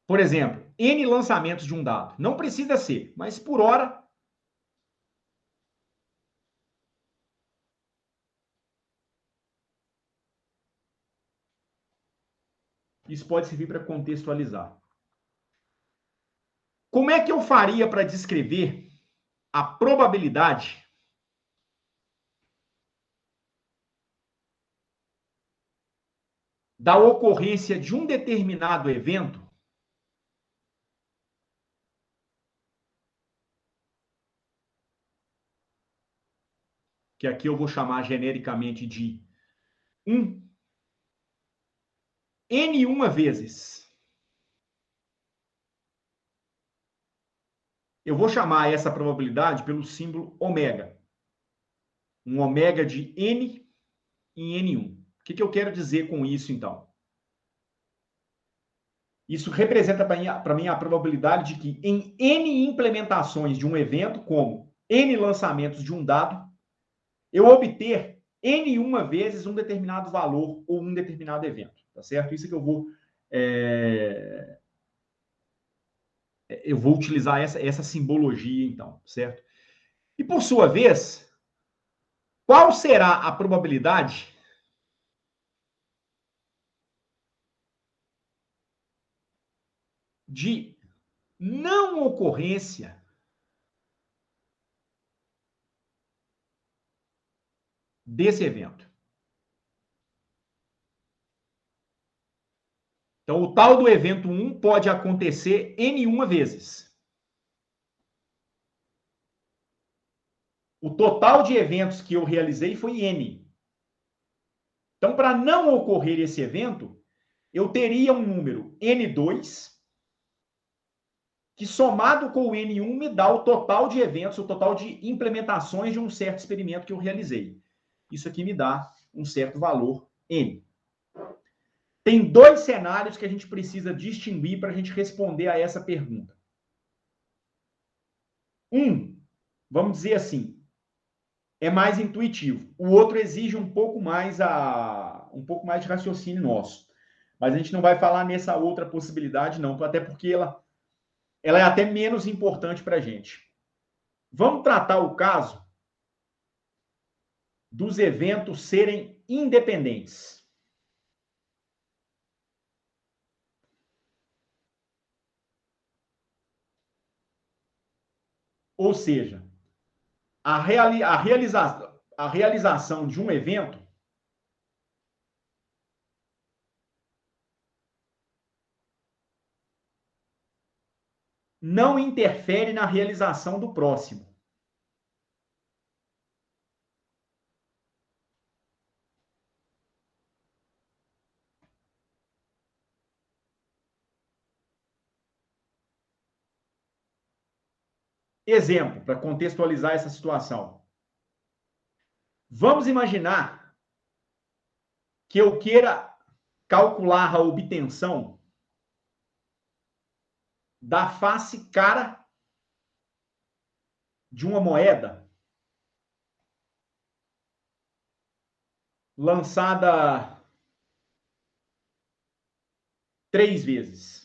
Por exemplo, N lançamentos de um dado. Não precisa ser, mas por hora... Isso pode servir para contextualizar. Como é que eu faria para descrever a probabilidade da ocorrência de um determinado evento que aqui eu vou chamar genericamente de N1 vezes. Eu vou chamar essa probabilidade pelo símbolo ômega. Um ômega de N em N1. O que eu quero dizer com isso, então? Isso representa para mim a probabilidade de que em N implementações de um evento, como N lançamentos de um dado, eu obter N1 vezes um determinado valor ou um determinado evento. Tá certo? Isso é que eu vou utilizar essa simbologia, então, certo? E, por sua vez, qual será a probabilidade de não ocorrência desse evento? Então, o tal do evento 1 pode acontecer N1 vezes. O total de eventos que eu realizei foi N. Então, para não ocorrer esse evento, eu teria um número N2, que somado com o N1 me dá o total de eventos, o total de implementações de um certo experimento que eu realizei. Isso aqui me dá um certo valor N. Tem dois cenários que a gente precisa distinguir para a gente responder a essa pergunta. Vamos dizer assim, é mais intuitivo. O outro exige um pouco mais de raciocínio nosso. Mas a gente não vai falar nessa outra possibilidade, não, até porque ela é até menos importante para a gente. Vamos tratar o caso dos eventos serem independentes. Ou seja, a realização de um evento não interfere na realização do próximo. Exemplo, para contextualizar essa situação. Vamos imaginar que eu queira calcular a obtenção da face cara de uma moeda lançada 3 vezes.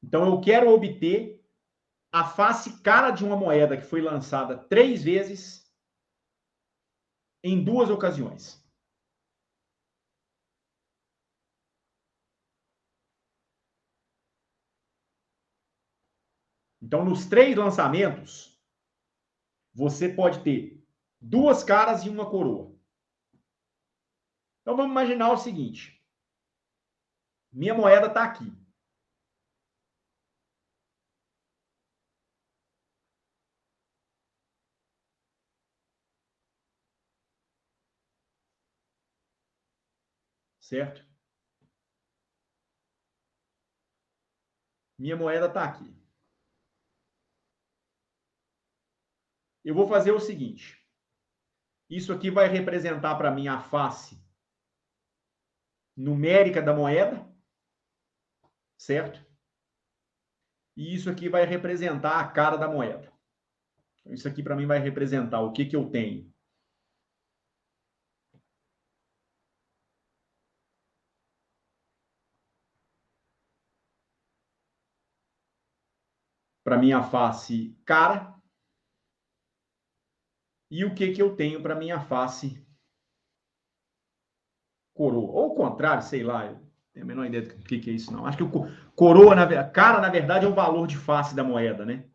Então, eu quero obter a face cara de uma moeda que foi lançada 3 vezes em 2 ocasiões. Então, nos 3 lançamentos, você pode ter 2 caras e uma coroa. Então, vamos imaginar o seguinte. Minha moeda está aqui. Certo? Minha moeda está aqui. Eu vou fazer o seguinte. Isso aqui vai representar para mim a face numérica da moeda, certo? E isso aqui vai representar a cara da moeda. Isso aqui para mim vai representar o que eu tenho. Para minha face cara. E o que eu tenho para minha face coroa. Ou o contrário, sei lá, eu tenho a menor ideia do que é isso, não. Acho que o coroa, cara, na verdade, é o valor de face da moeda, né?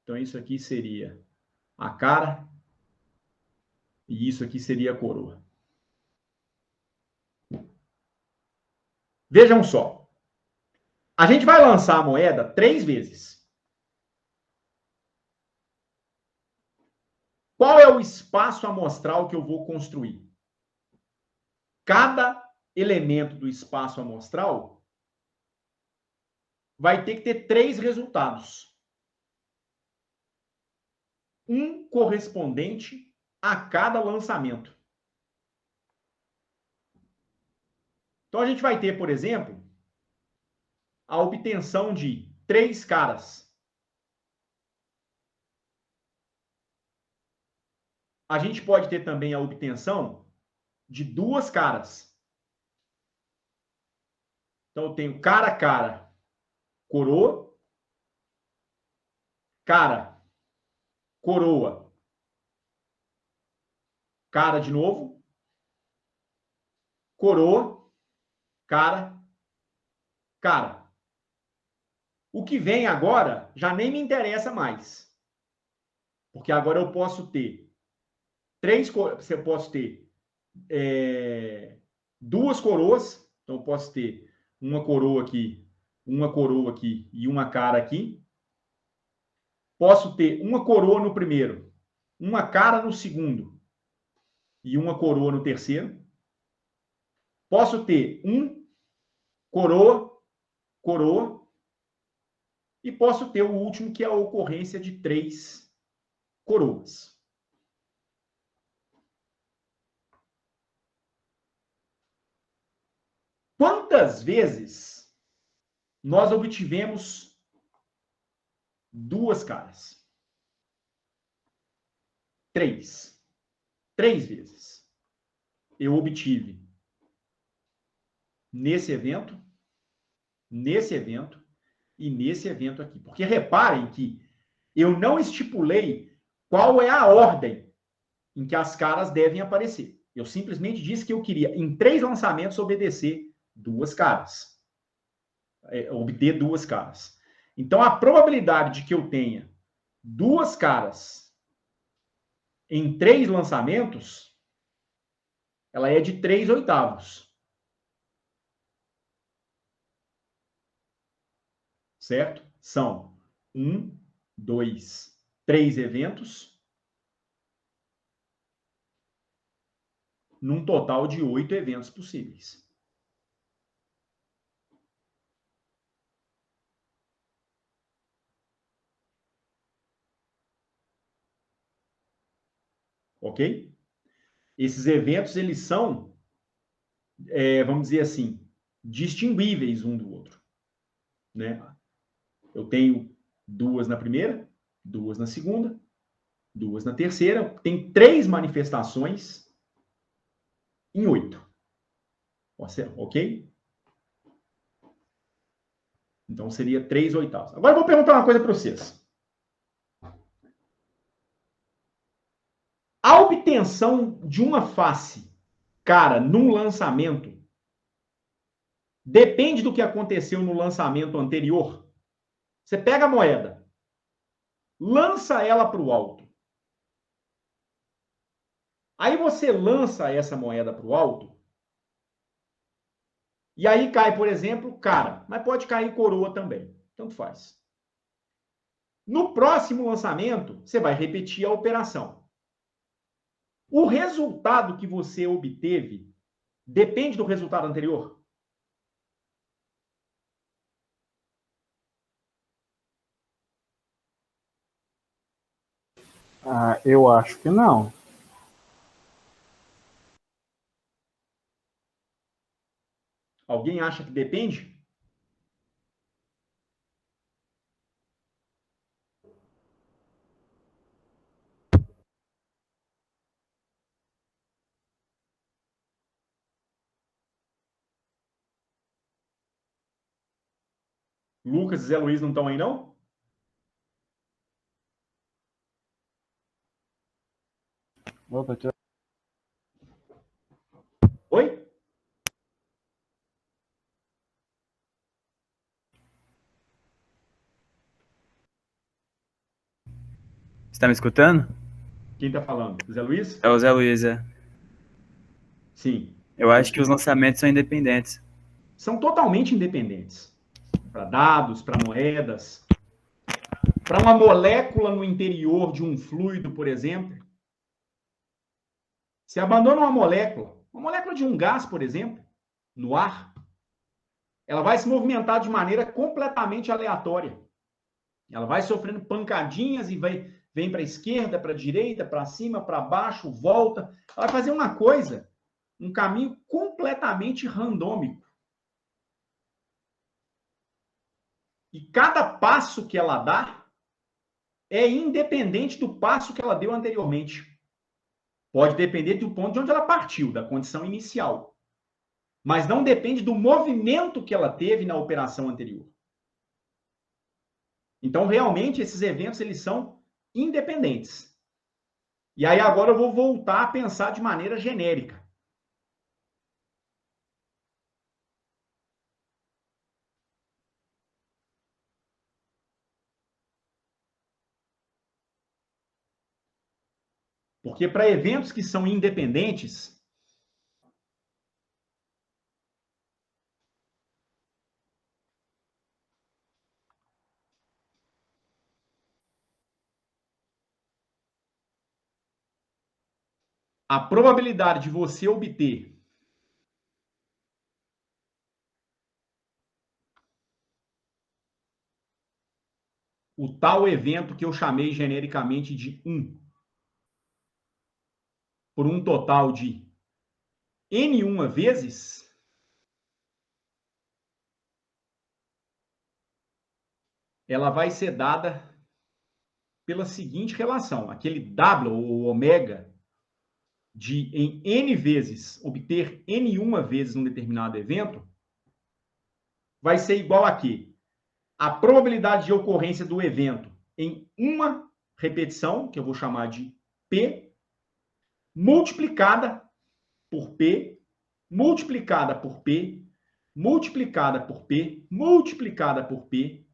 Então, isso aqui seria a cara e isso aqui seria a coroa. Vejam só. A gente vai lançar a moeda 3 vezes. Qual é o espaço amostral que eu vou construir? Cada elemento do espaço amostral vai ter que ter 3 resultados. Um correspondente a cada lançamento. Então, a gente vai ter, por exemplo, a obtenção de 3 caras. A gente pode ter também a obtenção de 2 caras. Então, eu tenho cara, cara, coroa, cara, coroa, cara de novo, coroa, cara, cara. O que vem agora já nem me interessa mais. Porque agora eu posso ter 3, eu posso ter 2 coroas. Então, eu posso ter uma coroa aqui e uma cara aqui. Posso ter uma coroa no primeiro, uma cara no segundo e uma coroa no terceiro. Posso ter coroa, coroa. E posso ter o último, que é a ocorrência de 3 coroas. Quantas vezes nós obtivemos 2 caras? 3. 3 vezes. Eu obtive nesse evento e nesse evento aqui. Porque reparem que eu não estipulei qual é a ordem em que as caras devem aparecer. Eu simplesmente disse que eu queria, em 3 lançamentos, obedecer 2 caras. Obter 2 caras. Então, a probabilidade de que eu tenha 2 caras em 3 lançamentos, ela é de 3/8. Certo? São 1, 2, 3 eventos. num total de 8 eventos possíveis. Ok? Esses eventos, eles são, vamos dizer assim, distinguíveis um do outro, né? Eu tenho 2 na primeira, 2 na segunda, 2 na terceira, tem 3 manifestações em 8. Ok? Então, seria 3 oitavos. Agora, eu vou perguntar uma coisa para vocês. A obtenção de uma face cara num lançamento depende do que aconteceu no lançamento anterior. Você pega a moeda, lança ela para o alto. Aí você lança essa moeda para o alto, e aí cai, por exemplo, cara, mas pode cair coroa também. Tanto faz. No próximo lançamento, você vai repetir a operação. O resultado que você obteve depende do resultado anterior? Ah, eu acho que não. Alguém acha que depende? Lucas e Zé Luiz não estão aí, não? Opa, Oi? Você tá me escutando? Quem está falando? Zé Luiz? É o Zé Luiz, é. Sim. Eu acho que os lançamentos são independentes. São totalmente independentes. Para dados, para moedas, para uma molécula no interior de um fluido, por exemplo. Você abandona uma molécula de um gás, por exemplo, no ar, ela vai se movimentar de maneira completamente aleatória. Ela vai sofrendo pancadinhas e vem para a esquerda, para a direita, para cima, para baixo, volta. Ela vai fazer uma coisa, um caminho completamente randômico. E cada passo que ela dá é independente do passo que ela deu anteriormente. Pode depender do ponto de onde ela partiu, da condição inicial. Mas não depende do movimento que ela teve na operação anterior. Então, realmente, esses eventos eles são independentes. E aí agora eu vou voltar a pensar de maneira genérica. Porque para eventos que são independentes, a probabilidade de você obter o tal evento que eu chamei genericamente de 1, por um total de N1 vezes, ela vai ser dada pela seguinte relação. Aquele W, ou ômega, de em N vezes obter N1 vezes um determinado evento, vai ser igual a quê? A probabilidade de ocorrência do evento em uma repetição, que eu vou chamar de P, multiplicada por P, multiplicada por P, multiplicada por P, multiplicada por P,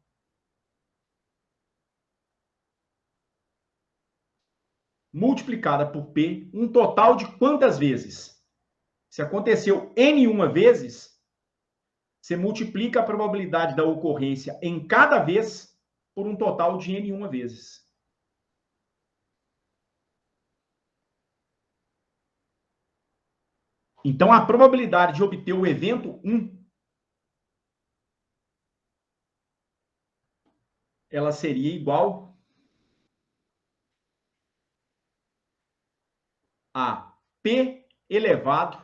multiplicada por P, um total de quantas vezes? Se aconteceu N1 vezes, você multiplica a probabilidade da ocorrência em cada vez por um total de N1 vezes. Então, a probabilidade de obter o evento 1, ela seria igual a P elevado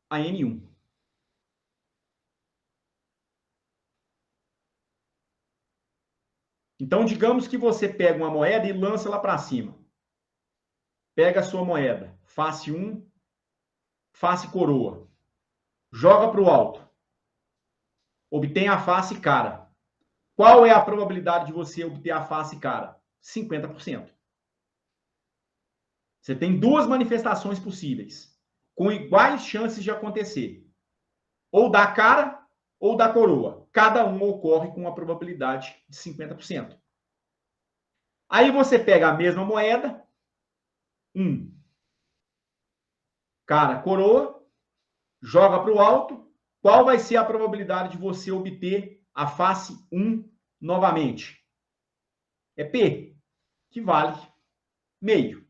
a N1. Então, digamos que você pega uma moeda e lança lá para cima. Pega a sua moeda, face 1, face coroa. Joga para o alto. Obtém a face cara. Qual é a probabilidade de você obter a face cara? 50%. Você tem duas manifestações possíveis, com iguais chances de acontecer. Ou da cara ou da coroa. Cada uma ocorre com uma probabilidade de 50%. Aí você pega a mesma moeda, cara, coroa, joga para o alto. Qual vai ser a probabilidade de você obter a face 1 novamente? É P, que vale meio.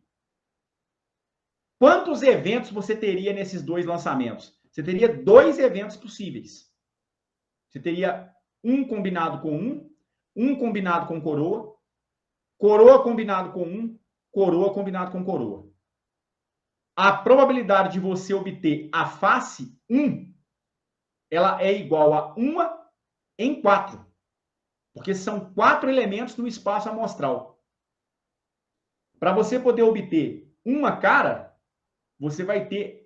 Quantos eventos você teria nesses dois lançamentos? Você teria dois eventos possíveis. Você teria um combinado com um combinado com coroa combinado com coroa combinado com coroa. A probabilidade de você obter a face 1, ela é igual a 1 em 4. Porque são 4 elementos no espaço amostral. Para você poder obter uma cara, você vai ter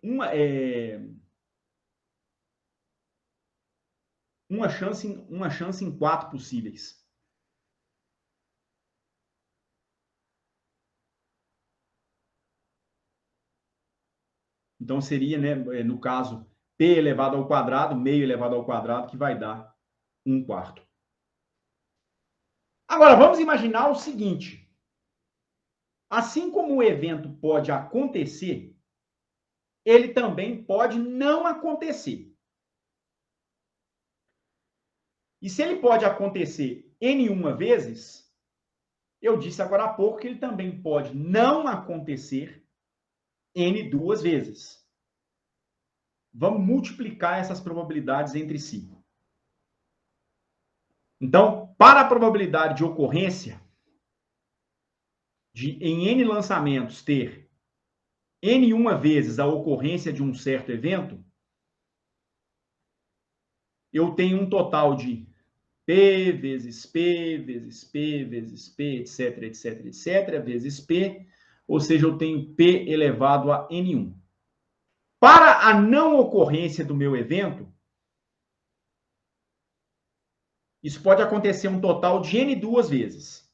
uma chance em 4 possíveis. Então seria, né, no caso, P elevado ao quadrado, meio elevado ao quadrado, que vai dar 1/4. Agora, vamos imaginar o seguinte. Assim como o evento pode acontecer, ele também pode não acontecer. E se ele pode acontecer N1 vezes, eu disse agora há pouco que ele também pode não acontecer N2 vezes. Vamos multiplicar essas probabilidades entre si. Então, para a probabilidade de ocorrência de, em N lançamentos, ter N1 vezes a ocorrência de um certo evento, eu tenho um total de P vezes P vezes P vezes P, etc, etc, etc, vezes P, ou seja, eu tenho P elevado a N1. Para a não ocorrência do meu evento, isso pode acontecer um total de N2 vezes.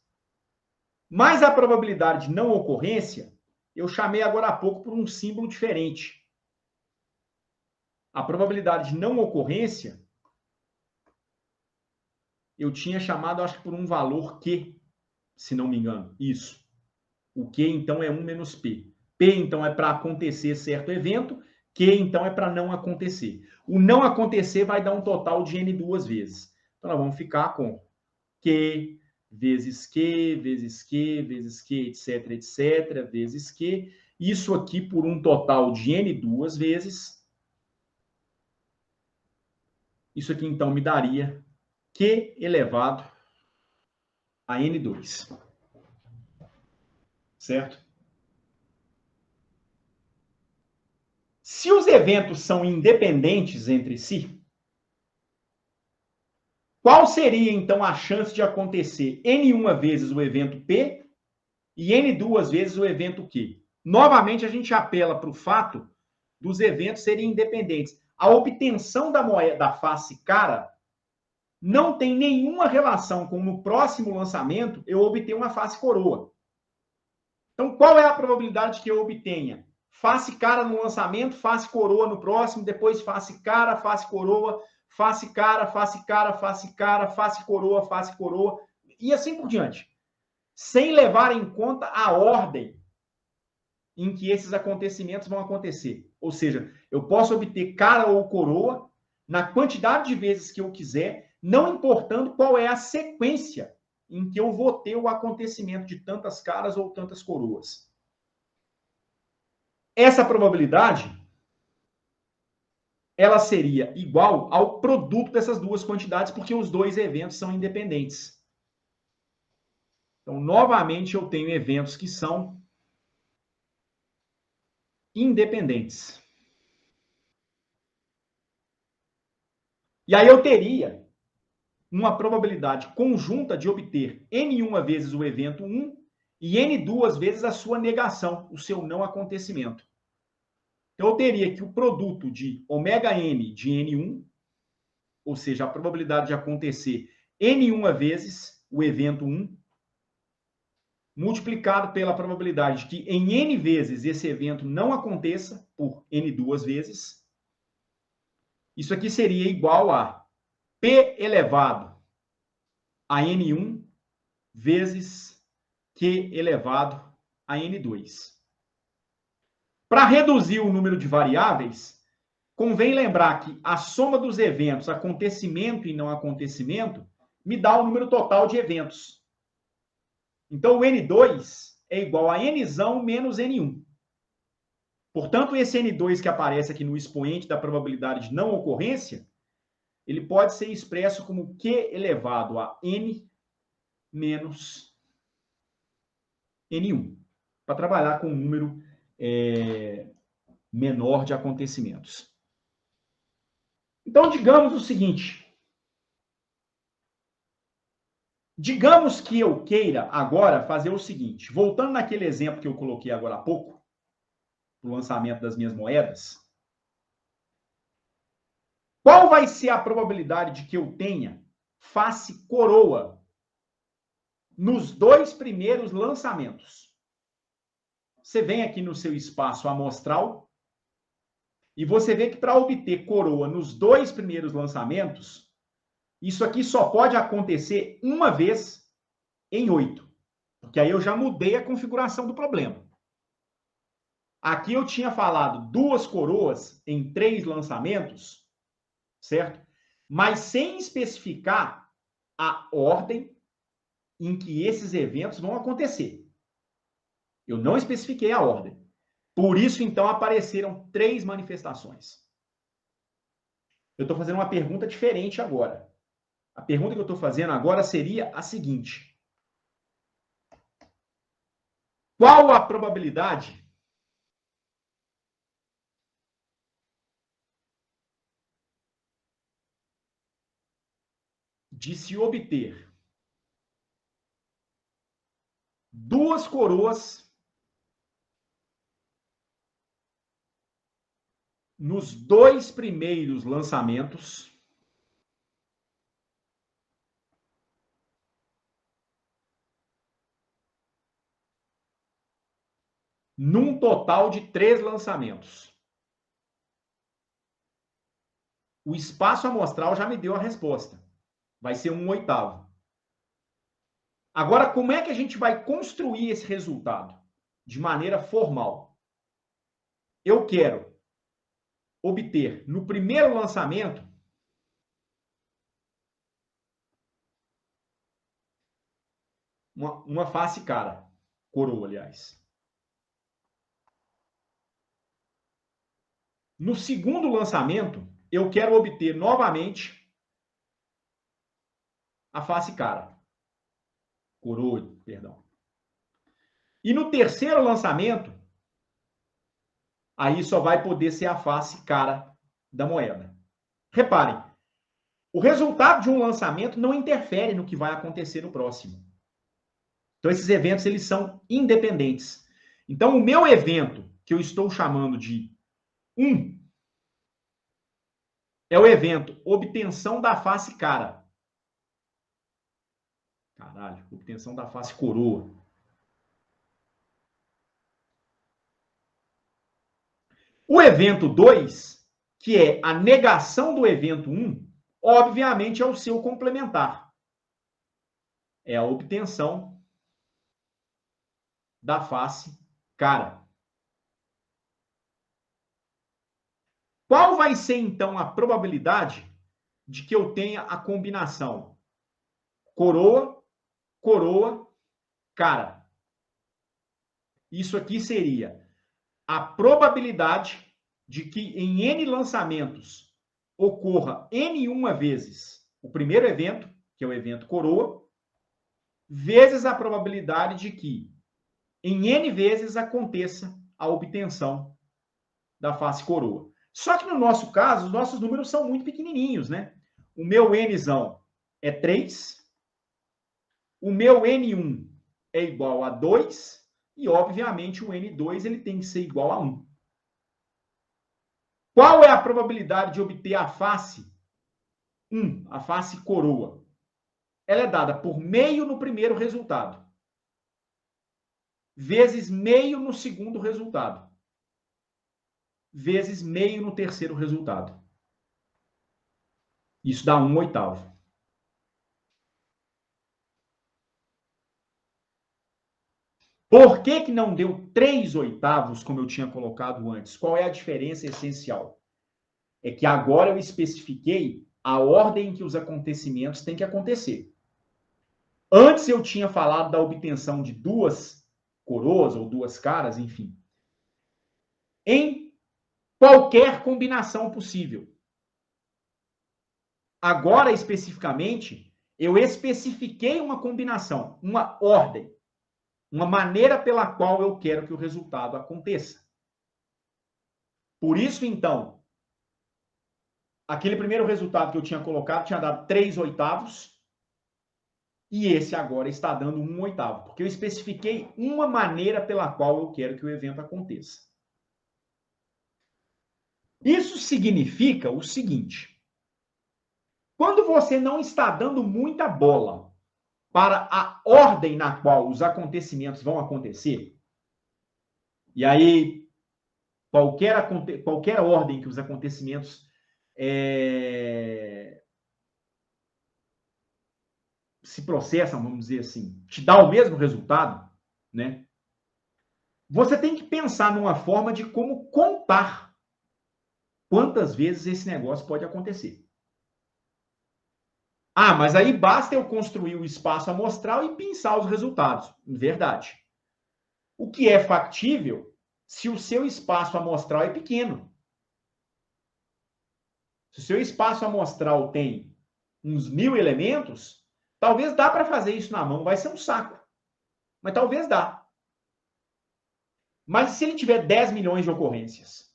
Mas a probabilidade de não ocorrência, eu chamei agora há pouco por um símbolo diferente. A probabilidade de não ocorrência, eu tinha chamado, acho que por um valor Q, se não me engano. Isso. O Q, então, é 1 menos P. P, então, é para acontecer certo evento. Q, então, é para não acontecer. O não acontecer vai dar um total de N2 vezes. Então, nós vamos ficar com Q vezes Q, vezes Q, vezes Q, etc, etc, vezes Q. Isso aqui por um total de N2 vezes. Isso aqui, então, me daria Q elevado a N2. Certo? Se os eventos são independentes entre si, qual seria, então, a chance de acontecer N1 vezes o evento P e N2 vezes o evento Q? Novamente, a gente apela para o fato dos eventos serem independentes. A obtenção da moeda da face cara não tem nenhuma relação com no próximo lançamento eu obter uma face coroa. Então, qual é a probabilidade que eu obtenha face cara no lançamento, face coroa no próximo, depois face cara, face coroa, face cara, face cara, face cara, face coroa, e assim por diante. Sem levar em conta a ordem em que esses acontecimentos vão acontecer. Ou seja, eu posso obter cara ou coroa na quantidade de vezes que eu quiser, não importando qual é a sequência em que eu vou ter o acontecimento de tantas caras ou tantas coroas. Essa probabilidade ela seria igual ao produto dessas duas quantidades, porque os dois eventos são independentes. Então, novamente, eu tenho eventos que são independentes. E aí eu teria uma probabilidade conjunta de obter N1 vezes o evento 1 e N2 vezes a sua negação, o seu não acontecimento. Então, eu teria que o produto de ômega-N de N1, ou seja, a probabilidade de acontecer N1 vezes o evento 1, multiplicado pela probabilidade de que em N vezes esse evento não aconteça, por N2 vezes, isso aqui seria igual a P elevado a N1 vezes Q elevado a N2. Para reduzir o número de variáveis, convém lembrar que a soma dos eventos, acontecimento e não acontecimento, me dá o número total de eventos. Então, o N2 é igual a Nzão menos N1. Portanto, esse N2 que aparece aqui no expoente da probabilidade de não ocorrência, ele pode ser expresso como Q elevado a N menos N1, para trabalhar com um número menor de acontecimentos. Então, digamos o seguinte. Digamos que eu queira agora fazer o seguinte, voltando naquele exemplo que eu coloquei agora há pouco, o lançamento das minhas moedas, qual vai ser a probabilidade de que eu tenha face coroa nos dois primeiros lançamentos? Você vem aqui no seu espaço amostral e você vê que para obter coroa nos dois primeiros lançamentos, isso aqui só pode acontecer uma vez em 8. Porque aí eu já mudei a configuração do problema. Aqui eu tinha falado 2 coroas em 3 lançamentos, certo? Mas sem especificar a ordem em que esses eventos vão acontecer. Eu não especifiquei a ordem. Por isso, então, apareceram 3 manifestações. Eu estou fazendo uma pergunta diferente agora. A pergunta que eu estou fazendo agora seria a seguinte. Qual a probabilidade de se obter 2 coroas nos 2 primeiros lançamentos num total de 3 lançamentos? O espaço amostral já me deu a resposta. Vai ser 1/8. Agora, como é que a gente vai construir esse resultado? De maneira formal. Eu quero obter no primeiro lançamento uma face cara. Coroa, aliás. No segundo lançamento, eu quero obter novamente a face cara. Coroa, perdão. E no terceiro lançamento, aí só vai poder ser a face cara da moeda. Reparem, o resultado de um lançamento não interfere no que vai acontecer no próximo. Então, esses eventos, eles são independentes. Então, o meu evento, que eu estou chamando de 1, é o evento obtenção da face cara. Caralho, obtenção da face coroa. O evento 2, que é a negação do evento 1, obviamente é o seu complementar. É a obtenção da face cara. Qual vai ser, então, a probabilidade de que eu tenha a combinação coroa, coroa, cara? Isso aqui seria a probabilidade de que em N lançamentos ocorra N1 vezes o primeiro evento, que é o evento coroa, vezes a probabilidade de que em N vezes aconteça a obtenção da face coroa. Só que no nosso caso, os nossos números são muito pequenininhos, né? O meu Nzão é 3, o meu N1 é igual a 2, e obviamente o N2 ele tem que ser igual a 1. Qual é a probabilidade de obter a face 1, a face coroa? Ela é dada por meio no primeiro resultado, vezes meio no segundo resultado, vezes meio no terceiro resultado. Isso dá 1/8. Por que que não deu 3/8, como eu tinha colocado antes? Qual é a diferença essencial? É que agora eu especifiquei a ordem em que os acontecimentos têm que acontecer. Antes eu tinha falado da obtenção de duas coroas ou duas caras, enfim, em qualquer combinação possível. Agora, especificamente, eu especifiquei uma combinação, uma ordem, uma maneira pela qual eu quero que o resultado aconteça. Por isso, então, aquele primeiro resultado que eu tinha colocado tinha dado 3/8, e esse agora está dando 1/8, porque eu especifiquei uma maneira pela qual eu quero que o evento aconteça. Isso significa o seguinte: quando você não está dando muita bola para a ordem na qual os acontecimentos vão acontecer, e aí qualquer ordem que os acontecimentos se processam, vamos dizer assim, te dá o mesmo resultado, né? Você tem que pensar numa forma de como contar quantas vezes esse negócio pode acontecer. Ah, mas aí basta eu construir o espaço amostral e pensar os resultados. Verdade. O que é factível se o seu espaço amostral é pequeno. Se o seu espaço amostral tem uns 1000 elementos, talvez dá para fazer isso na mão. Vai ser um saco. Mas talvez dá. Mas se ele tiver 10 milhões de ocorrências?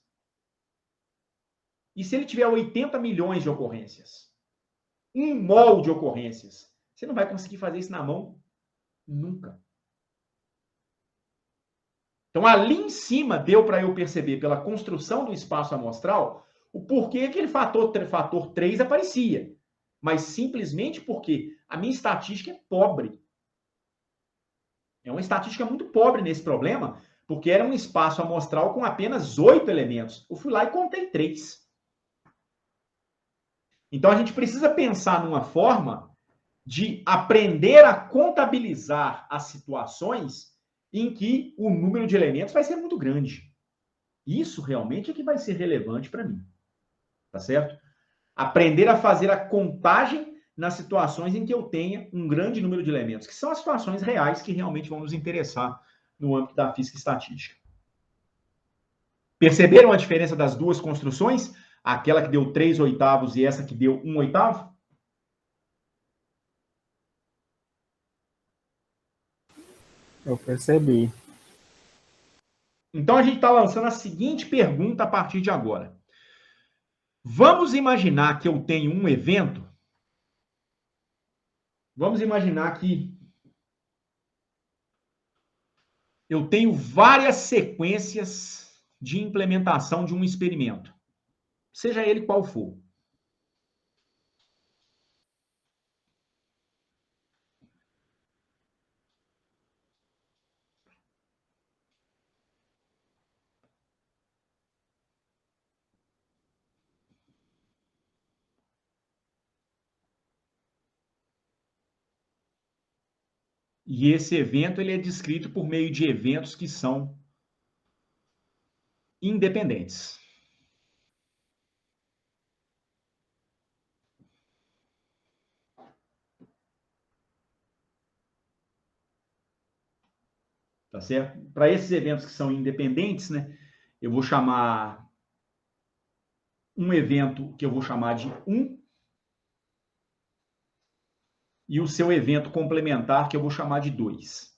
E se ele tiver 80 milhões de ocorrências? 1 mol de ocorrências? Você não vai conseguir fazer isso na mão nunca. Então, ali em cima, deu para eu perceber, pela construção do espaço amostral, o porquê aquele fator 3 aparecia. Mas simplesmente porque a minha estatística é pobre. É uma estatística muito pobre nesse problema, porque era um espaço amostral com apenas 8 elementos. Eu fui lá e contei 3. Então, a gente precisa pensar numa forma de aprender a contabilizar as situações em que o número de elementos vai ser muito grande. Isso realmente é que vai ser relevante para mim. Tá certo? Aprender a fazer a contagem nas situações em que eu tenha um grande número de elementos, que são as situações reais que realmente vão nos interessar no âmbito da física estatística. Perceberam a diferença das duas construções? Aquela que deu 3/8 e essa que deu 1/8? Eu percebi. Então, a gente está lançando a seguinte pergunta a partir de agora. Vamos imaginar que eu tenho um evento. Vamos imaginar que eu tenho várias sequências de implementação de um experimento, seja ele qual for. E esse evento ele é descrito por meio de eventos que são independentes. Tá certo? Para esses eventos que são independentes, né, eu vou chamar um evento que eu vou chamar de 1 e o seu evento complementar que eu vou chamar de 2.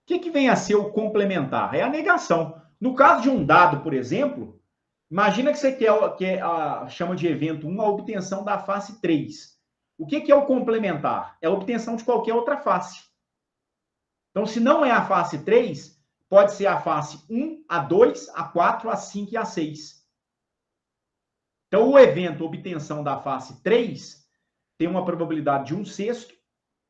O que vem a ser o complementar? É a negação. No caso de um dado, por exemplo, imagina que você chama de evento 1 a obtenção da face 3. O que é o complementar? É a obtenção de qualquer outra face. Então, se não é a face 3, pode ser a face 1, a 2, a 4, a 5 e a 6. Então, o evento obtenção da face 3 tem uma probabilidade de 1/6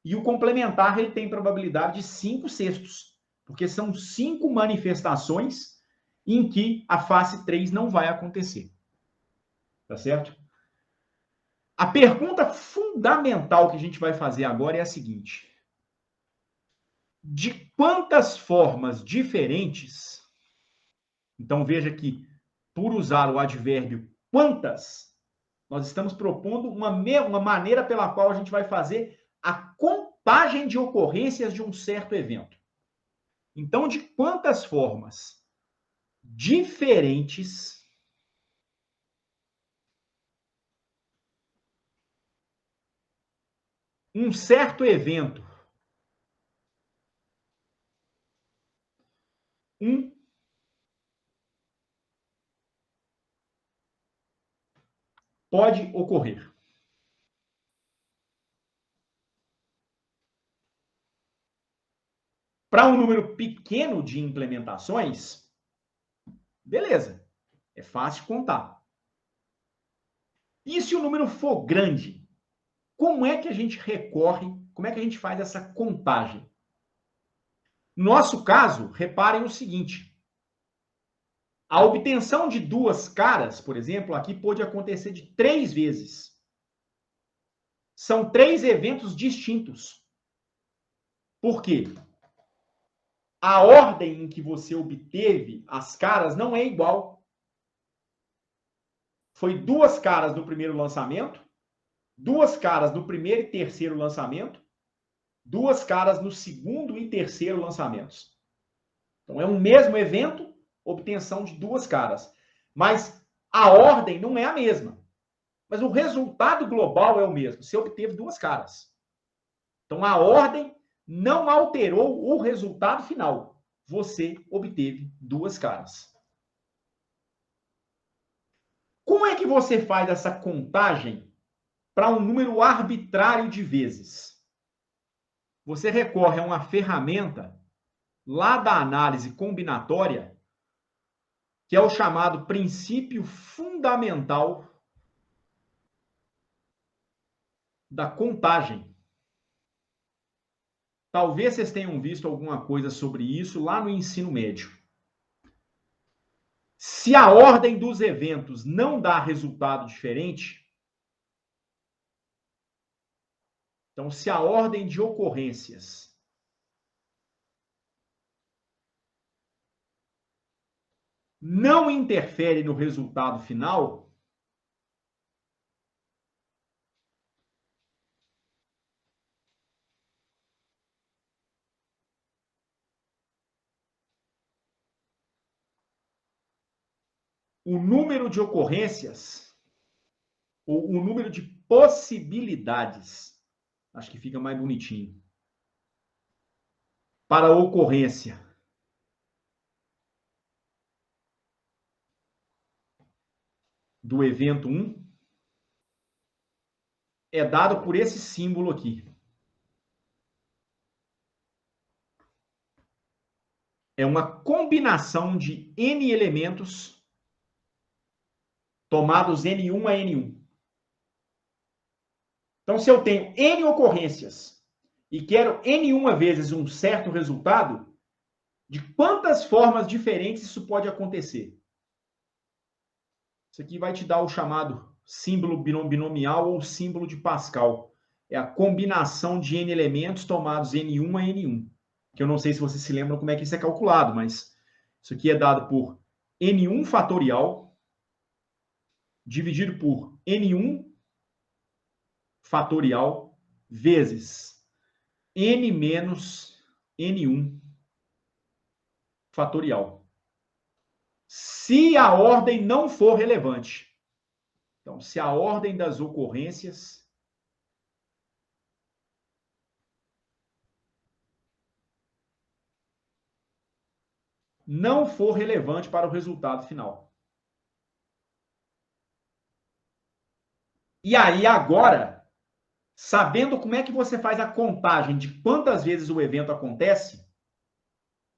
e o complementar ele tem probabilidade de 5/6, porque são 5 manifestações em que a face 3 não vai acontecer. Tá certo? A pergunta fundamental que a gente vai fazer agora é a seguinte: de quantas formas diferentes, então veja que, por usar o advérbio quantas, nós estamos propondo uma maneira pela qual a gente vai fazer a contagem de ocorrências de um certo evento. Então, de quantas formas diferentes um certo evento pode ocorrer. Para um número pequeno de implementações, beleza, é fácil contar. E se o número for grande, como é que a gente recorre, como é que a gente faz essa contagem? No nosso caso, reparem o seguinte: a obtenção de 2 caras, por exemplo, aqui pode acontecer de 3 vezes. São 3 eventos distintos. Por quê? A ordem em que você obteve as caras não é igual. Foi 2 caras no primeiro lançamento, 2 caras no primeiro e terceiro lançamento, 2 caras no segundo e terceiro lançamentos. Então, é um mesmo evento, obtenção de 2 caras. Mas a ordem não é a mesma. Mas o resultado global é o mesmo. Você obteve 2 caras. Então, a ordem não alterou o resultado final. Você obteve 2 caras. Como é que você faz essa contagem para um número arbitrário de vezes? Você recorre a uma ferramenta lá da análise combinatória, que é o chamado princípio fundamental da contagem. Talvez vocês tenham visto alguma coisa sobre isso lá no ensino médio. Se a ordem dos eventos não dá resultado diferente, então se a ordem de ocorrências não interfere no resultado final, o número de ocorrências, ou o número de possibilidades, acho que fica mais bonitinho, para a ocorrência do evento 1 é dado por esse símbolo aqui. É uma combinação de N elementos tomados N1 a N1. Então, se eu tenho N ocorrências e quero N1 vezes um certo resultado, de quantas formas diferentes isso pode acontecer? Isso aqui vai te dar o chamado símbolo binomial ou símbolo de Pascal. É a combinação de N elementos tomados N1 a N1. Que eu não sei se vocês se lembram como é que isso é calculado, mas isso aqui é dado por N1 fatorial dividido por N1 fatorial vezes N menos N1 fatorial. se a ordem não for relevante. Então, se a ordem das ocorrências não for relevante para o resultado final. E aí, agora, sabendo como é que você faz a contagem de quantas vezes o evento acontece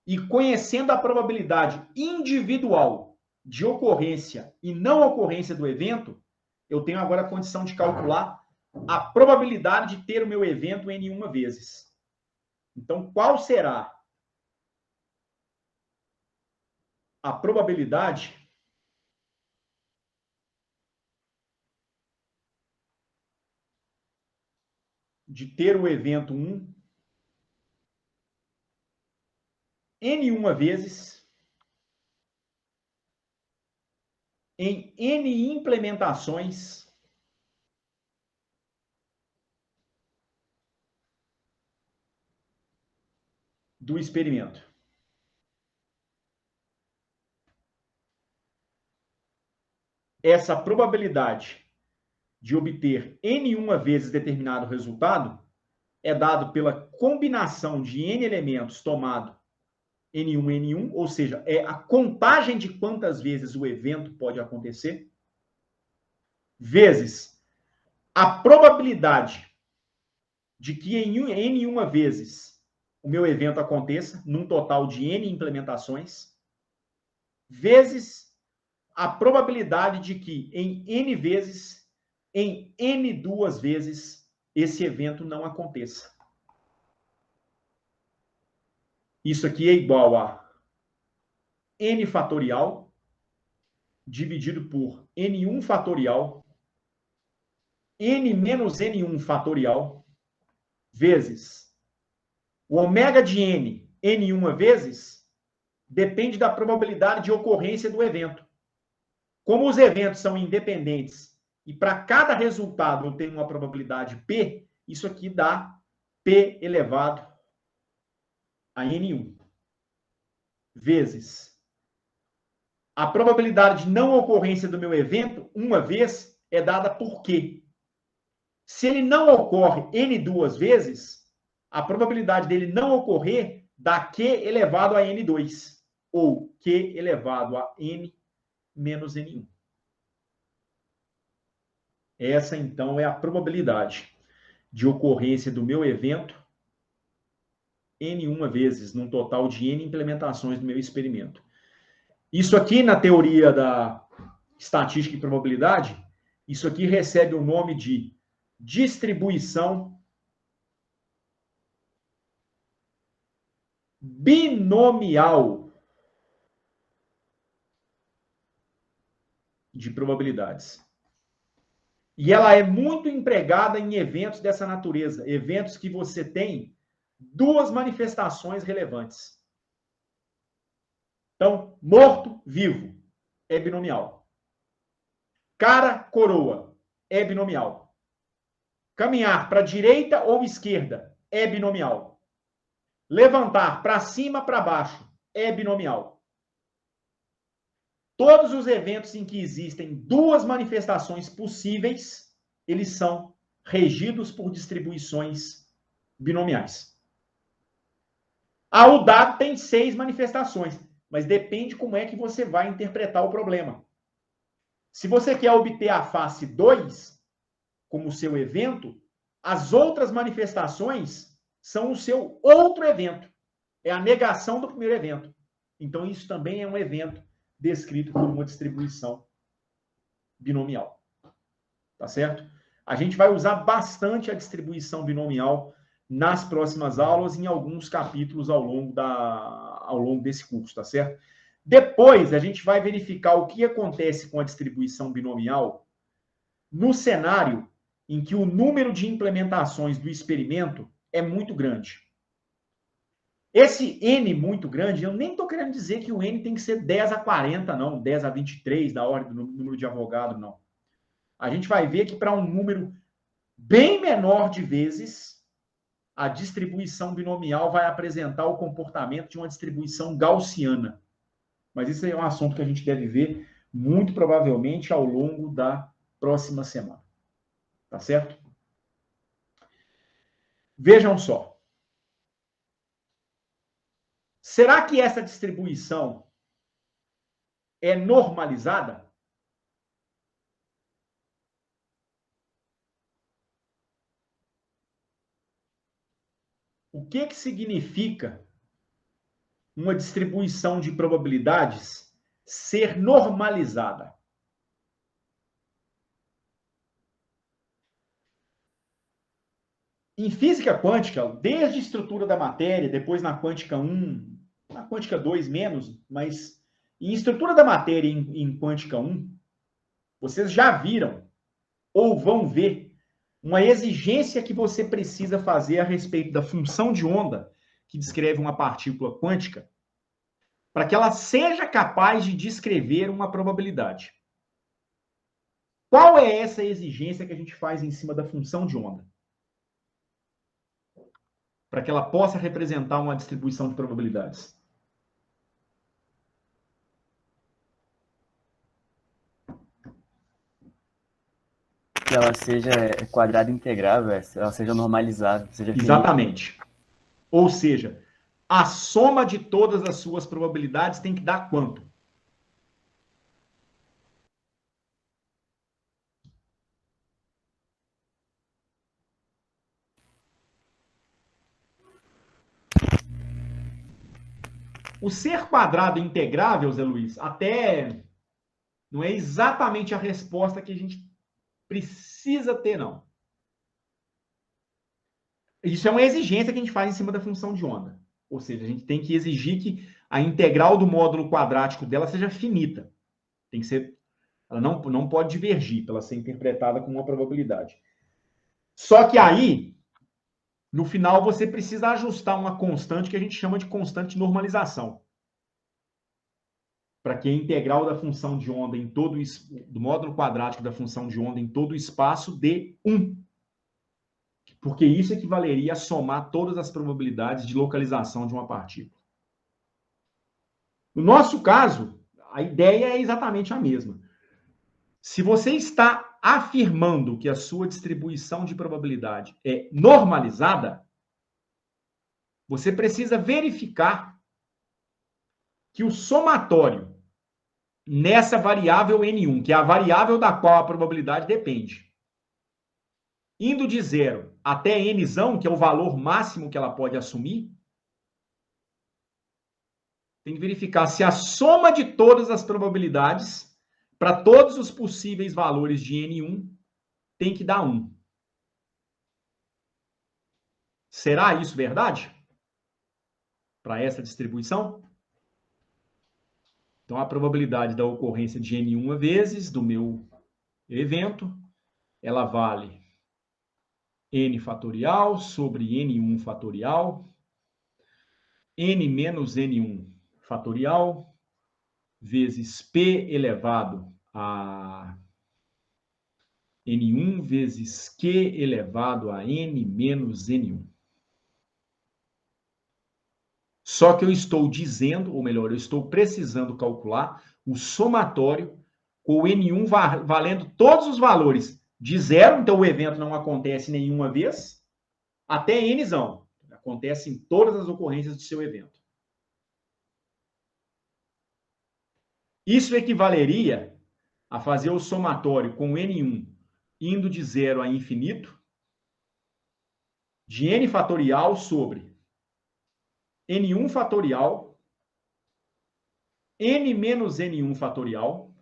e conhecendo a probabilidade individual de ocorrência e não ocorrência do evento, eu tenho agora a condição de calcular a probabilidade de ter o meu evento N1 vezes. Então, qual será a probabilidade de ter o evento 1 N1 vezes em N implementações do experimento? Essa probabilidade de obter N1 vezes determinado resultado é dado pela combinação de N elementos tomado N1, N1, ou seja, é a contagem de quantas vezes o evento pode acontecer, vezes a probabilidade de que em N1 vezes o meu evento aconteça, num total de N implementações, vezes a probabilidade de que em N vezes, em N2 vezes, esse evento não aconteça. Isso aqui é igual a N fatorial dividido por N1 fatorial, N menos N1 fatorial, vezes o ômega de N, N1 vezes, depende da probabilidade de ocorrência do evento. Como os eventos são independentes e para cada resultado eu tenho uma probabilidade P, isso aqui dá P elevado a N1 vezes a probabilidade de não ocorrência do meu evento, uma vez, é dada por Q. Se ele não ocorre N2 vezes, a probabilidade dele não ocorrer dá Q elevado a N2, ou Q elevado a N menos N1. Essa, então, é a probabilidade de ocorrência do meu evento N1 vezes, num total de N implementações do meu experimento. Isso aqui, na teoria da estatística e probabilidade, isso aqui recebe o nome de distribuição binomial de probabilidades. E ela é muito empregada em eventos dessa natureza, eventos que você tem duas manifestações relevantes. Então, morto, vivo, é binomial. Cara, coroa, é binomial. Caminhar para a direita ou esquerda, é binomial. Levantar para cima, para baixo, é binomial. Todos os eventos em que existem duas manifestações possíveis, eles são regidos por distribuições binomiais. O dado tem 6 manifestações, mas depende como é que você vai interpretar o problema. Se você quer obter a face 2 como seu evento, as outras manifestações são o seu outro evento. É a negação do primeiro evento. Então, isso também é um evento descrito por uma distribuição binomial. Tá certo? A gente vai usar bastante a distribuição binomial nas próximas aulas, em alguns capítulos ao longo desse curso, tá certo? Depois, a gente vai verificar o que acontece com a distribuição binomial no cenário em que o número de implementações do experimento é muito grande. Esse N muito grande, eu nem estou querendo dizer que o N tem que ser 10 a 40, não, 10 a 23, da ordem do número de Avogadro, não. A gente vai ver que para um número bem menor de vezes, a distribuição binomial vai apresentar o comportamento de uma distribuição gaussiana. Mas isso aí é um assunto que a gente deve ver muito provavelmente ao longo da próxima semana. Tá certo? Vejam só. Será que essa distribuição é normalizada? O que significa uma distribuição de probabilidades ser normalizada? Em física quântica, desde a estrutura da matéria, depois na quântica 1, na quântica 2 menos, mas em estrutura da matéria em quântica 1, vocês já viram ou vão ver uma exigência que você precisa fazer a respeito da função de onda que descreve uma partícula quântica, para que ela seja capaz de descrever uma probabilidade. Qual é essa exigência que a gente faz em cima da função de onda? Para que ela possa representar uma distribuição de probabilidades. Que ela seja quadrada integrável, ela seja normalizada, seja finita. Exatamente. Ou seja, a soma de todas as suas probabilidades tem que dar quanto? O ser quadrado integrável, Zé Luiz, até não é exatamente a resposta que a gente precisa ter, não. Isso é uma exigência que a gente faz em cima da função de onda. Ou seja, a gente tem que exigir que a integral do módulo quadrático dela seja finita. Tem que ser, ela não pode divergir para ela ser interpretada com uma probabilidade. Só que aí, no final, você precisa ajustar uma constante que a gente chama de constante de normalização. Para que a integral da função de onda em todo do módulo quadrático da função de onda em todo o espaço dê 1. Porque isso equivaleria a somar todas as probabilidades de localização de uma partícula. No nosso caso, a ideia é exatamente a mesma. Se você está afirmando que a sua distribuição de probabilidade é normalizada, você precisa verificar que o somatório nessa variável N1, que é a variável da qual a probabilidade depende, indo de 0 até Nzão, que é o valor máximo que ela pode assumir, tem que verificar se a soma de todas as probabilidades para todos os possíveis valores de N1 tem que dar 1. Será isso verdade? Para essa distribuição? Então, a probabilidade da ocorrência de N1 vezes do meu evento, ela vale N fatorial sobre N1 fatorial, N menos N1 fatorial, vezes P elevado a N1 vezes Q elevado a N menos N1. Só que eu estou dizendo, ou melhor, eu estou precisando calcular o somatório com o N1 valendo todos os valores de 0, então o evento não acontece nenhuma vez, até Nzão. Acontece em todas as ocorrências do seu evento. Isso equivaleria a fazer o somatório com N1 indo de 0 a infinito, de N fatorial sobre N1 fatorial, N menos N1 fatorial,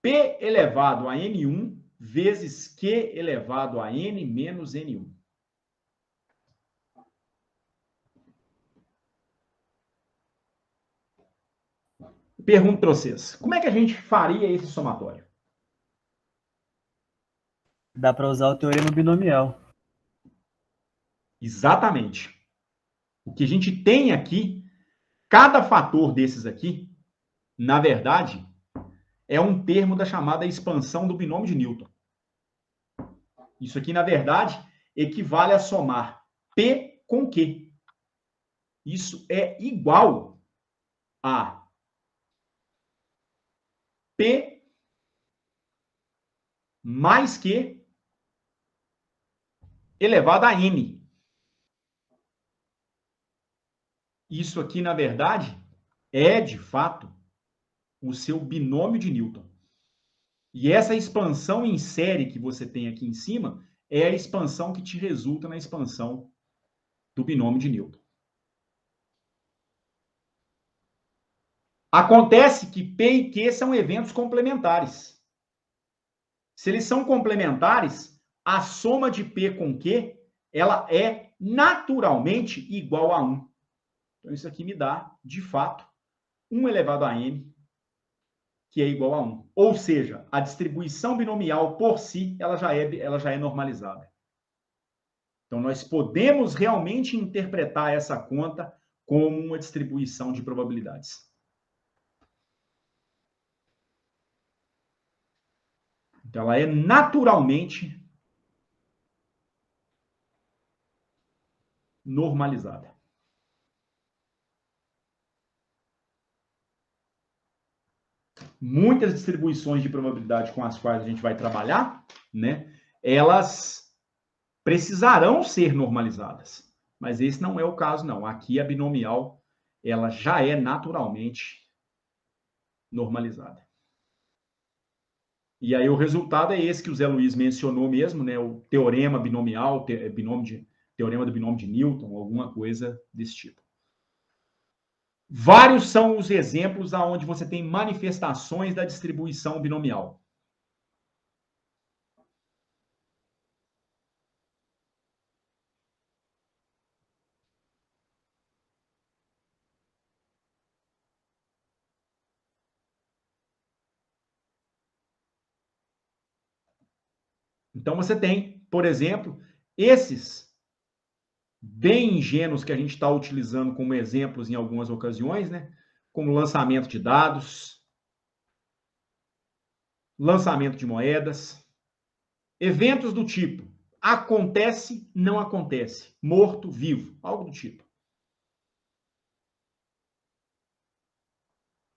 P elevado a N1 vezes Q elevado a N menos N1. Pergunto para vocês, como é que a gente faria esse somatório? Dá para usar o teorema binomial. Exatamente. O que a gente tem aqui, cada fator desses aqui, na verdade, é um termo da chamada expansão do binômio de Newton. Isso aqui, na verdade, equivale a somar P com Q. Isso é igual a P mais Q elevado a N. Isso aqui, na verdade, é, de fato, o seu binômio de Newton. E essa expansão em série que você tem aqui em cima é a expansão que te resulta na expansão do binômio de Newton. Acontece que P e Q são eventos complementares. Se eles são complementares, a soma de P com Q, ela é naturalmente igual a 1. Então, isso aqui me dá, de fato, 1 elevado a n, que é igual a 1. Ou seja, a distribuição binomial por si, ela já é normalizada. Então, nós podemos realmente interpretar essa conta como uma distribuição de probabilidades. Então, ela é naturalmente normalizada. Muitas distribuições de probabilidade com as quais a gente vai trabalhar, né, elas precisarão ser normalizadas. Mas esse não é o caso, não. Aqui a binomial, ela já é naturalmente normalizada. E aí o resultado é esse que o Zé Luiz mencionou mesmo, né, o teorema binomial, teorema do binômio de Newton, alguma coisa desse tipo. Vários são os exemplos onde você tem manifestações da distribuição binomial. Então você tem, por exemplo, esses bem ingênuos que a gente está utilizando como exemplos em algumas ocasiões, né? Como lançamento de dados, lançamento de moedas, eventos do tipo acontece, não acontece, morto, vivo, algo do tipo.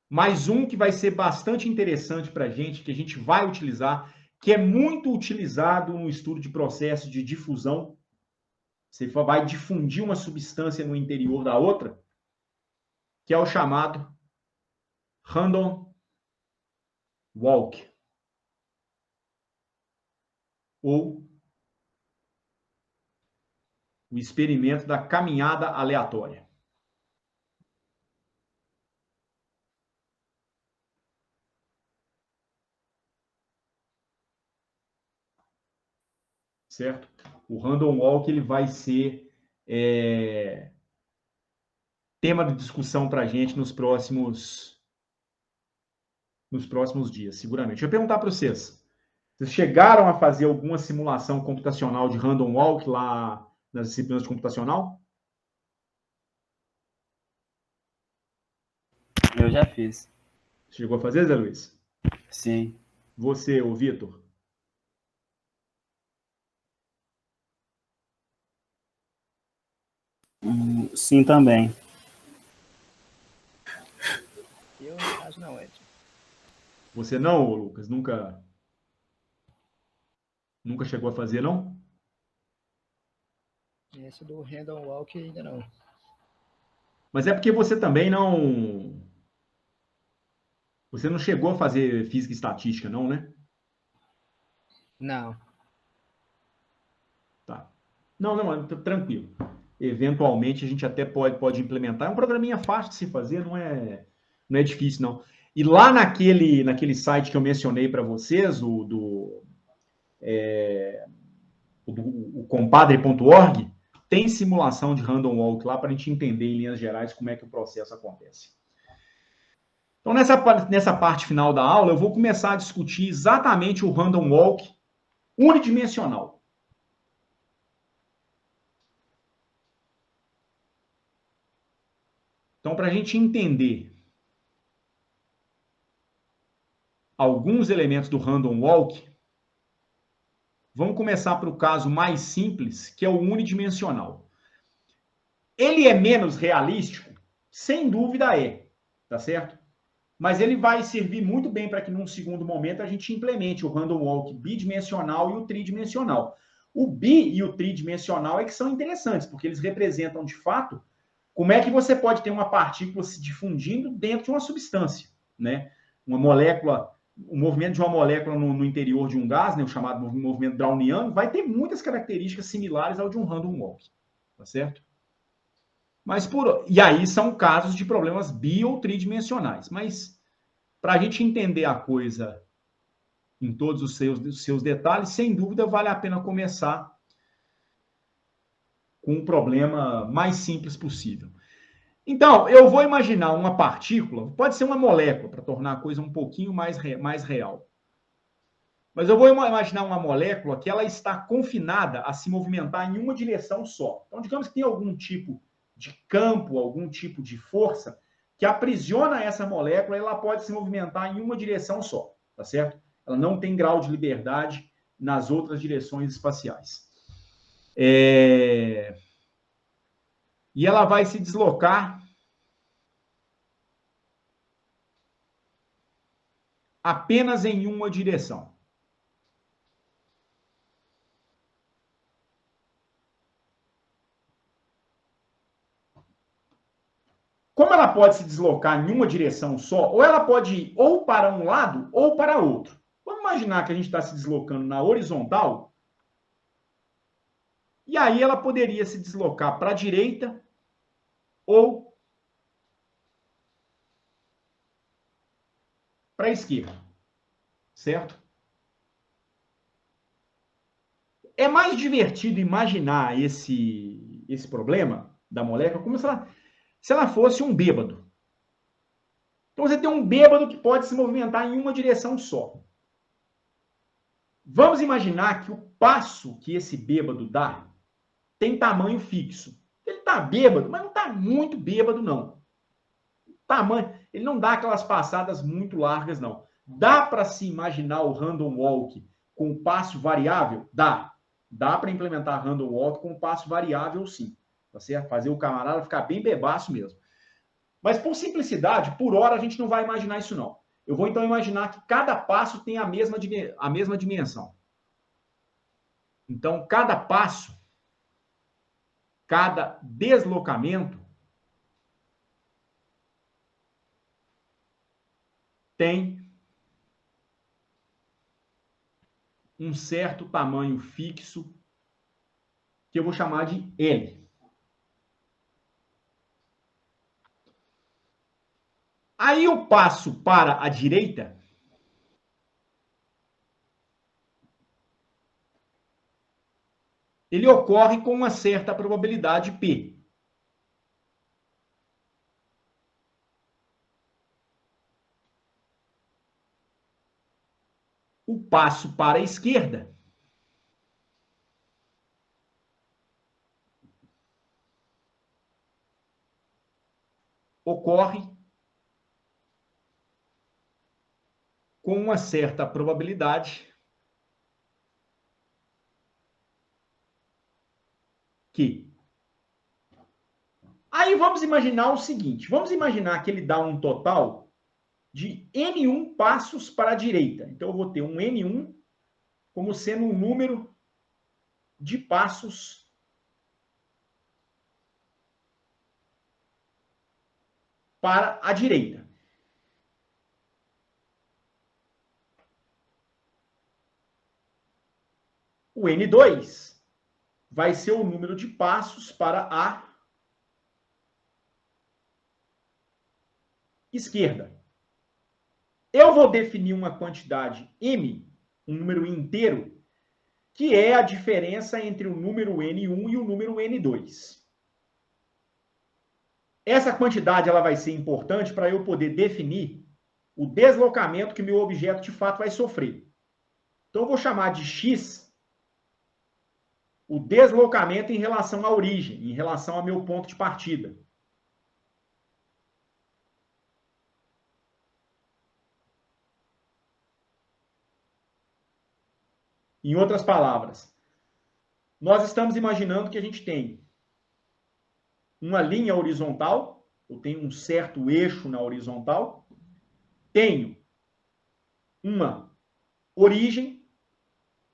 Mais um que vai ser bastante interessante para a gente, que a gente vai utilizar, que é muito utilizado no estudo de processos de difusão. Você vai difundir uma substância no interior da outra, que é o chamado random walk, ou o experimento da caminhada aleatória. Certo? O random walk ele vai ser tema de discussão para a gente nos próximos dias, seguramente. Deixa eu perguntar para vocês. Vocês chegaram a fazer alguma simulação computacional de random walk lá nas disciplinas de computacional? Eu já fiz. Chegou a fazer, Zé Luiz? Sim. Você, ô Vitor? Sim, também. Eu, no caso, não, Edson. Você não, ô Lucas? Nunca chegou a fazer, não? Esse do Random Walk ainda não. Mas é porque você também não... Você não chegou a fazer física e estatística, não, né? Não. Tá. Não, tranquilo. Eventualmente a gente até pode implementar. É um programinha fácil de se fazer, não é difícil, não. E lá naquele site que eu mencionei para vocês, o compadre.org, tem simulação de random walk lá para a gente entender em linhas gerais como é que o processo acontece. Então, nessa parte final da aula, eu vou começar a discutir exatamente o random walk unidimensional. Então, para a gente entender alguns elementos do random walk, vamos começar para o caso mais simples, que é o unidimensional. Ele é menos realístico? Sem dúvida é, tá certo? mas ele vai servir muito bem para que, num segundo momento, a gente implemente o random walk bidimensional e o tridimensional. O bi e o tridimensional é que são interessantes, porque eles representam, de fato, como é que você pode ter uma partícula se difundindo dentro de uma substância, né? Uma molécula, o movimento de uma molécula no interior de um gás, né, o chamado movimento browniano, vai ter muitas características similares ao de um random walk, tá certo? E aí são casos de problemas bi ou tridimensionais. Mas para a gente entender a coisa em todos os seus detalhes, sem dúvida vale a pena começar com um problema mais simples possível. Então, eu vou imaginar uma partícula, pode ser uma molécula, para tornar a coisa um pouquinho mais real. Mas eu vou imaginar uma molécula que ela está confinada a se movimentar em uma direção só. Então, digamos que tem algum tipo de campo, algum tipo de força que aprisiona essa molécula e ela pode se movimentar em uma direção só, tá certo? Ela não tem grau de liberdade nas outras direções espaciais. E ela vai se deslocar apenas em uma direção. Como ela pode se deslocar em uma direção só, ou ela pode ir ou para um lado ou para outro. Vamos imaginar que a gente está se deslocando na horizontal, e aí ela poderia se deslocar para a direita ou para a esquerda, certo? É mais divertido imaginar esse problema da molécula como se ela fosse um bêbado. Então você tem um bêbado que pode se movimentar em uma direção só. Vamos imaginar que o passo que esse bêbado dá tem tamanho fixo. Ele está bêbado, mas não está muito bêbado, não. Ele não dá aquelas passadas muito largas, não. Dá para se imaginar o random walk com passo variável? Dá. Dá para implementar random walk com passo variável, sim. Tá certo? Fazer o camarada ficar bem bebaço mesmo. Mas, por simplicidade, por hora, a gente não vai imaginar isso, não. Eu vou, então, imaginar que cada passo tem a mesma dimensão. Então, cada passo, cada deslocamento tem um certo tamanho fixo que eu vou chamar de L. Aí eu passo para a direita, ele ocorre com uma certa probabilidade P. O passo para a esquerda ocorre com uma certa probabilidade Q. Aí vamos imaginar o seguinte, vamos imaginar que ele dá um total de N1 passos para a direita. Então, eu vou ter um N1 como sendo um número de passos para a direita. O N2 vai ser o número de passos para a esquerda. Eu vou definir uma quantidade M, um número inteiro, que é a diferença entre o número N1 e o número N2. Essa quantidade ela vai ser importante para eu poder definir o deslocamento que meu objeto de fato vai sofrer. Então, eu vou chamar de X o deslocamento em relação à origem, em relação ao meu ponto de partida. Em outras palavras, nós estamos imaginando que a gente tem uma linha horizontal, eu tenho um certo eixo na horizontal, tenho uma origem,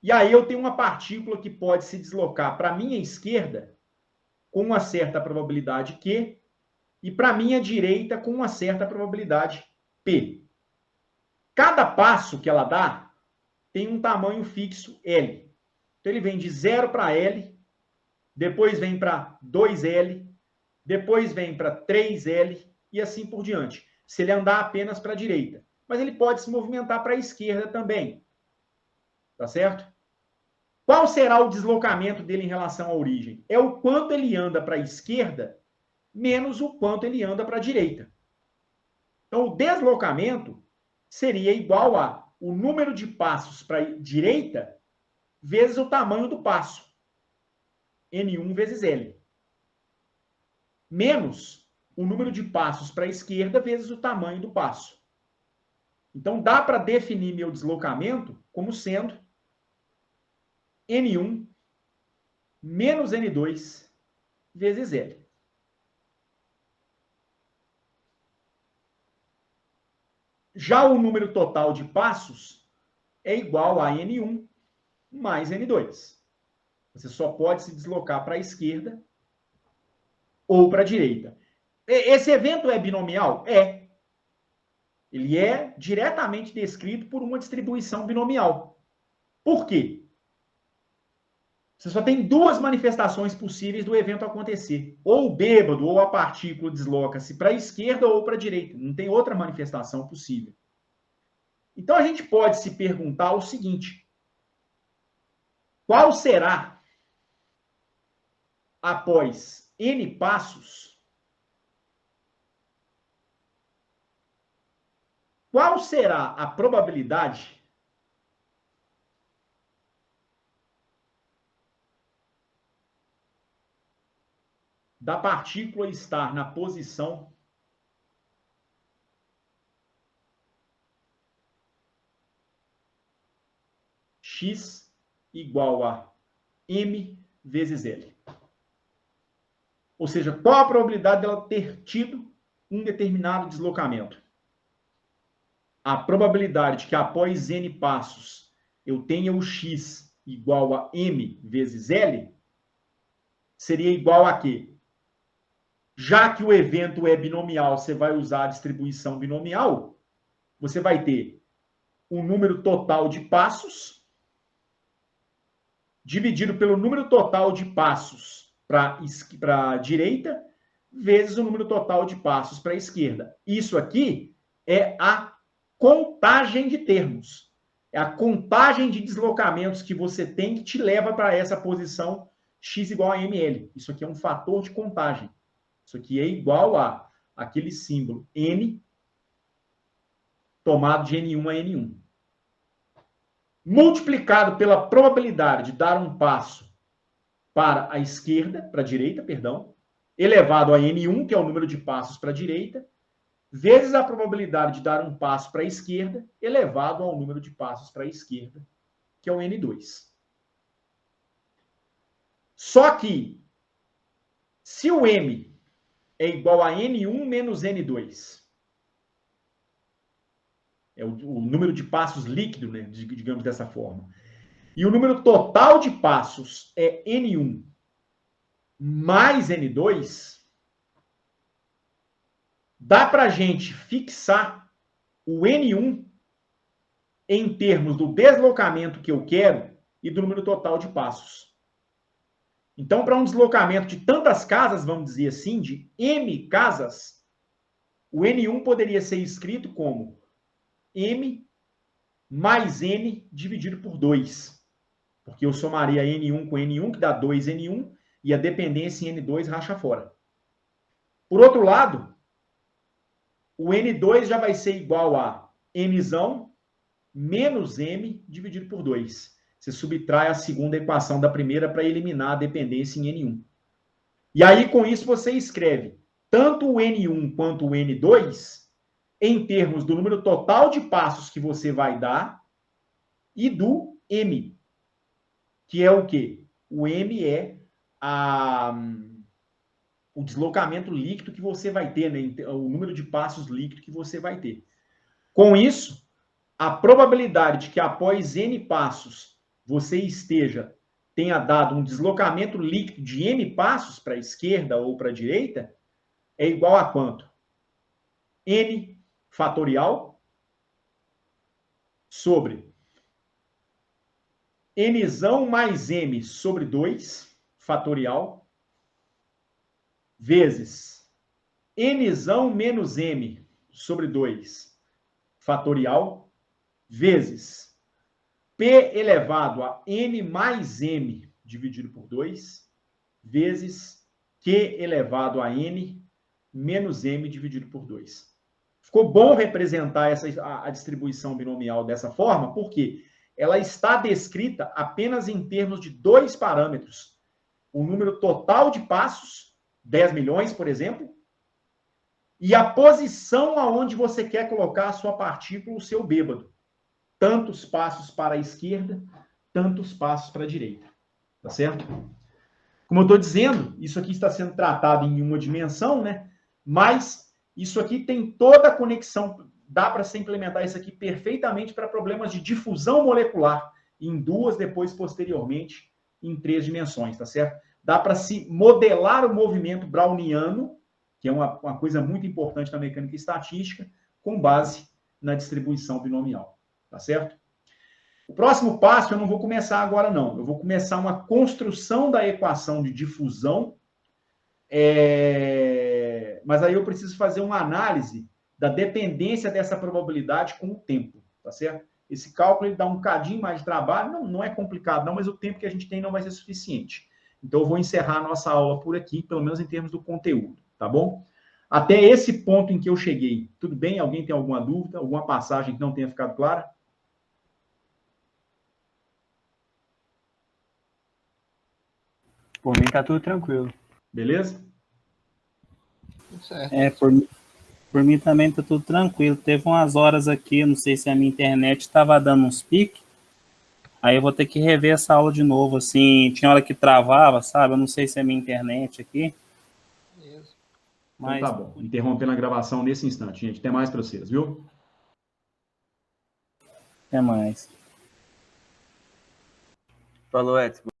e aí eu tenho uma partícula que pode se deslocar para a minha esquerda com uma certa probabilidade Q e para a minha direita com uma certa probabilidade P. Cada passo que ela dá tem um tamanho fixo L. Então ele vem de 0 para L, depois vem para 2L, depois vem para 3L e assim por diante. Se ele andar apenas para a direita. Mas ele pode se movimentar para a esquerda também. Tá certo? Qual será o deslocamento dele em relação à origem? É o quanto ele anda para a esquerda menos o quanto ele anda para a direita. Então, o deslocamento seria igual a o número de passos para a direita vezes o tamanho do passo. N1 vezes L. Menos o número de passos para a esquerda vezes o tamanho do passo. Então, dá para definir meu deslocamento como sendo N1 menos N2 vezes L. Já o número total de passos é igual a N1 mais N2. Você só pode se deslocar para a esquerda ou para a direita. Esse evento é binomial? É. Ele é diretamente descrito por uma distribuição binomial. Por quê? Você só tem duas manifestações possíveis do evento acontecer. Ou o bêbado ou a partícula desloca-se para a esquerda ou para a direita. Não tem outra manifestação possível. Então a gente pode se perguntar o seguinte: qual será, após N passos, qual será a probabilidade da partícula estar na posição x igual a m vezes L? Ou seja, qual a probabilidade dela ter tido um determinado deslocamento? A probabilidade de que após n passos eu tenha o x igual a m vezes L seria igual a quê? Já que o evento é binomial, você vai usar a distribuição binomial, você vai ter o número total de passos dividido pelo número total de passos para a direita vezes o número total de passos para a esquerda. Isso aqui é a contagem de termos. É a contagem de deslocamentos que você tem que te leva para essa posição x igual a ml. Isso aqui é um fator de contagem. Isso aqui é igual a aquele símbolo n tomado de N1 a N1. Multiplicado pela probabilidade de dar um passo para a esquerda, para a direita, perdão, elevado a N1, que é o número de passos para a direita, vezes a probabilidade de dar um passo para a esquerda, elevado ao número de passos para a esquerda, que é o N2. Só que, se o M é igual a N1 menos N2, é o número de passos líquido, né, digamos dessa forma, e o número total de passos é N1 mais N2, dá para a gente fixar o N1 em termos do deslocamento que eu quero e do número total de passos. Então, para um deslocamento de tantas casas, vamos dizer assim, de M casas, o N1 poderia ser escrito como M mais N dividido por 2. Porque eu somaria N1 com N1, que dá 2N1, e a dependência em N2 racha fora. Por outro lado, o N2 já vai ser igual a Mzão menos M dividido por 2. Você subtrai a segunda equação da primeira para eliminar a dependência em N1. E aí, com isso, você escreve tanto o N1 quanto o N2 em termos do número total de passos que você vai dar e do M, que é o quê? O M é o deslocamento líquido que você vai ter, né? O número de passos líquido que você vai ter. Com isso, a probabilidade de que após N passos você tenha dado um deslocamento líquido de N passos para a esquerda ou para a direita é igual a quanto? N fatorial sobre Nzão mais M sobre 2 fatorial vezes Nzão menos M sobre 2 fatorial vezes P elevado a N mais M dividido por 2 vezes Q elevado a N menos M dividido por 2. Ficou bom representar a distribuição binomial dessa forma, porque ela está descrita apenas em termos de dois parâmetros. O número total de passos, 10 milhões, por exemplo, e a posição aonde você quer colocar a sua partícula, o seu bêbado. Tantos passos para a esquerda, tantos passos para a direita. Tá certo? Como eu estou dizendo, isso aqui está sendo tratado em uma dimensão, né? Mas isso aqui tem toda a conexão. Dá para se implementar isso aqui perfeitamente para problemas de difusão molecular, em 2, depois, posteriormente, em 3 dimensões, tá certo? Dá para se modelar o movimento browniano, que é uma coisa muito importante na mecânica estatística, com base na distribuição binomial, tá certo? O próximo passo eu não vou começar agora, não. Eu vou começar uma construção da equação de difusão, mas aí eu preciso fazer uma análise da dependência dessa probabilidade com o tempo, tá certo? Esse cálculo ele dá um cadinho mais de trabalho, não é complicado não, mas o tempo que a gente tem não vai ser suficiente. Então eu vou encerrar a nossa aula por aqui, pelo menos em termos do conteúdo, tá bom? Até esse ponto em que eu cheguei, tudo bem? Alguém tem alguma dúvida, alguma passagem que não tenha ficado clara? Por mim tá tudo tranquilo. Beleza? Tudo certo. Por mim também tá tudo tranquilo. Teve umas horas aqui, não sei se a minha internet estava dando uns piques. Aí eu vou ter que rever essa aula de novo, assim. Tinha hora que travava, sabe? Eu não sei se é a minha internet aqui. Beleza. Mas Então tá bom. Interrompendo a gravação nesse instante, gente. Até mais para vocês, viu? até mais. Falou, Edson.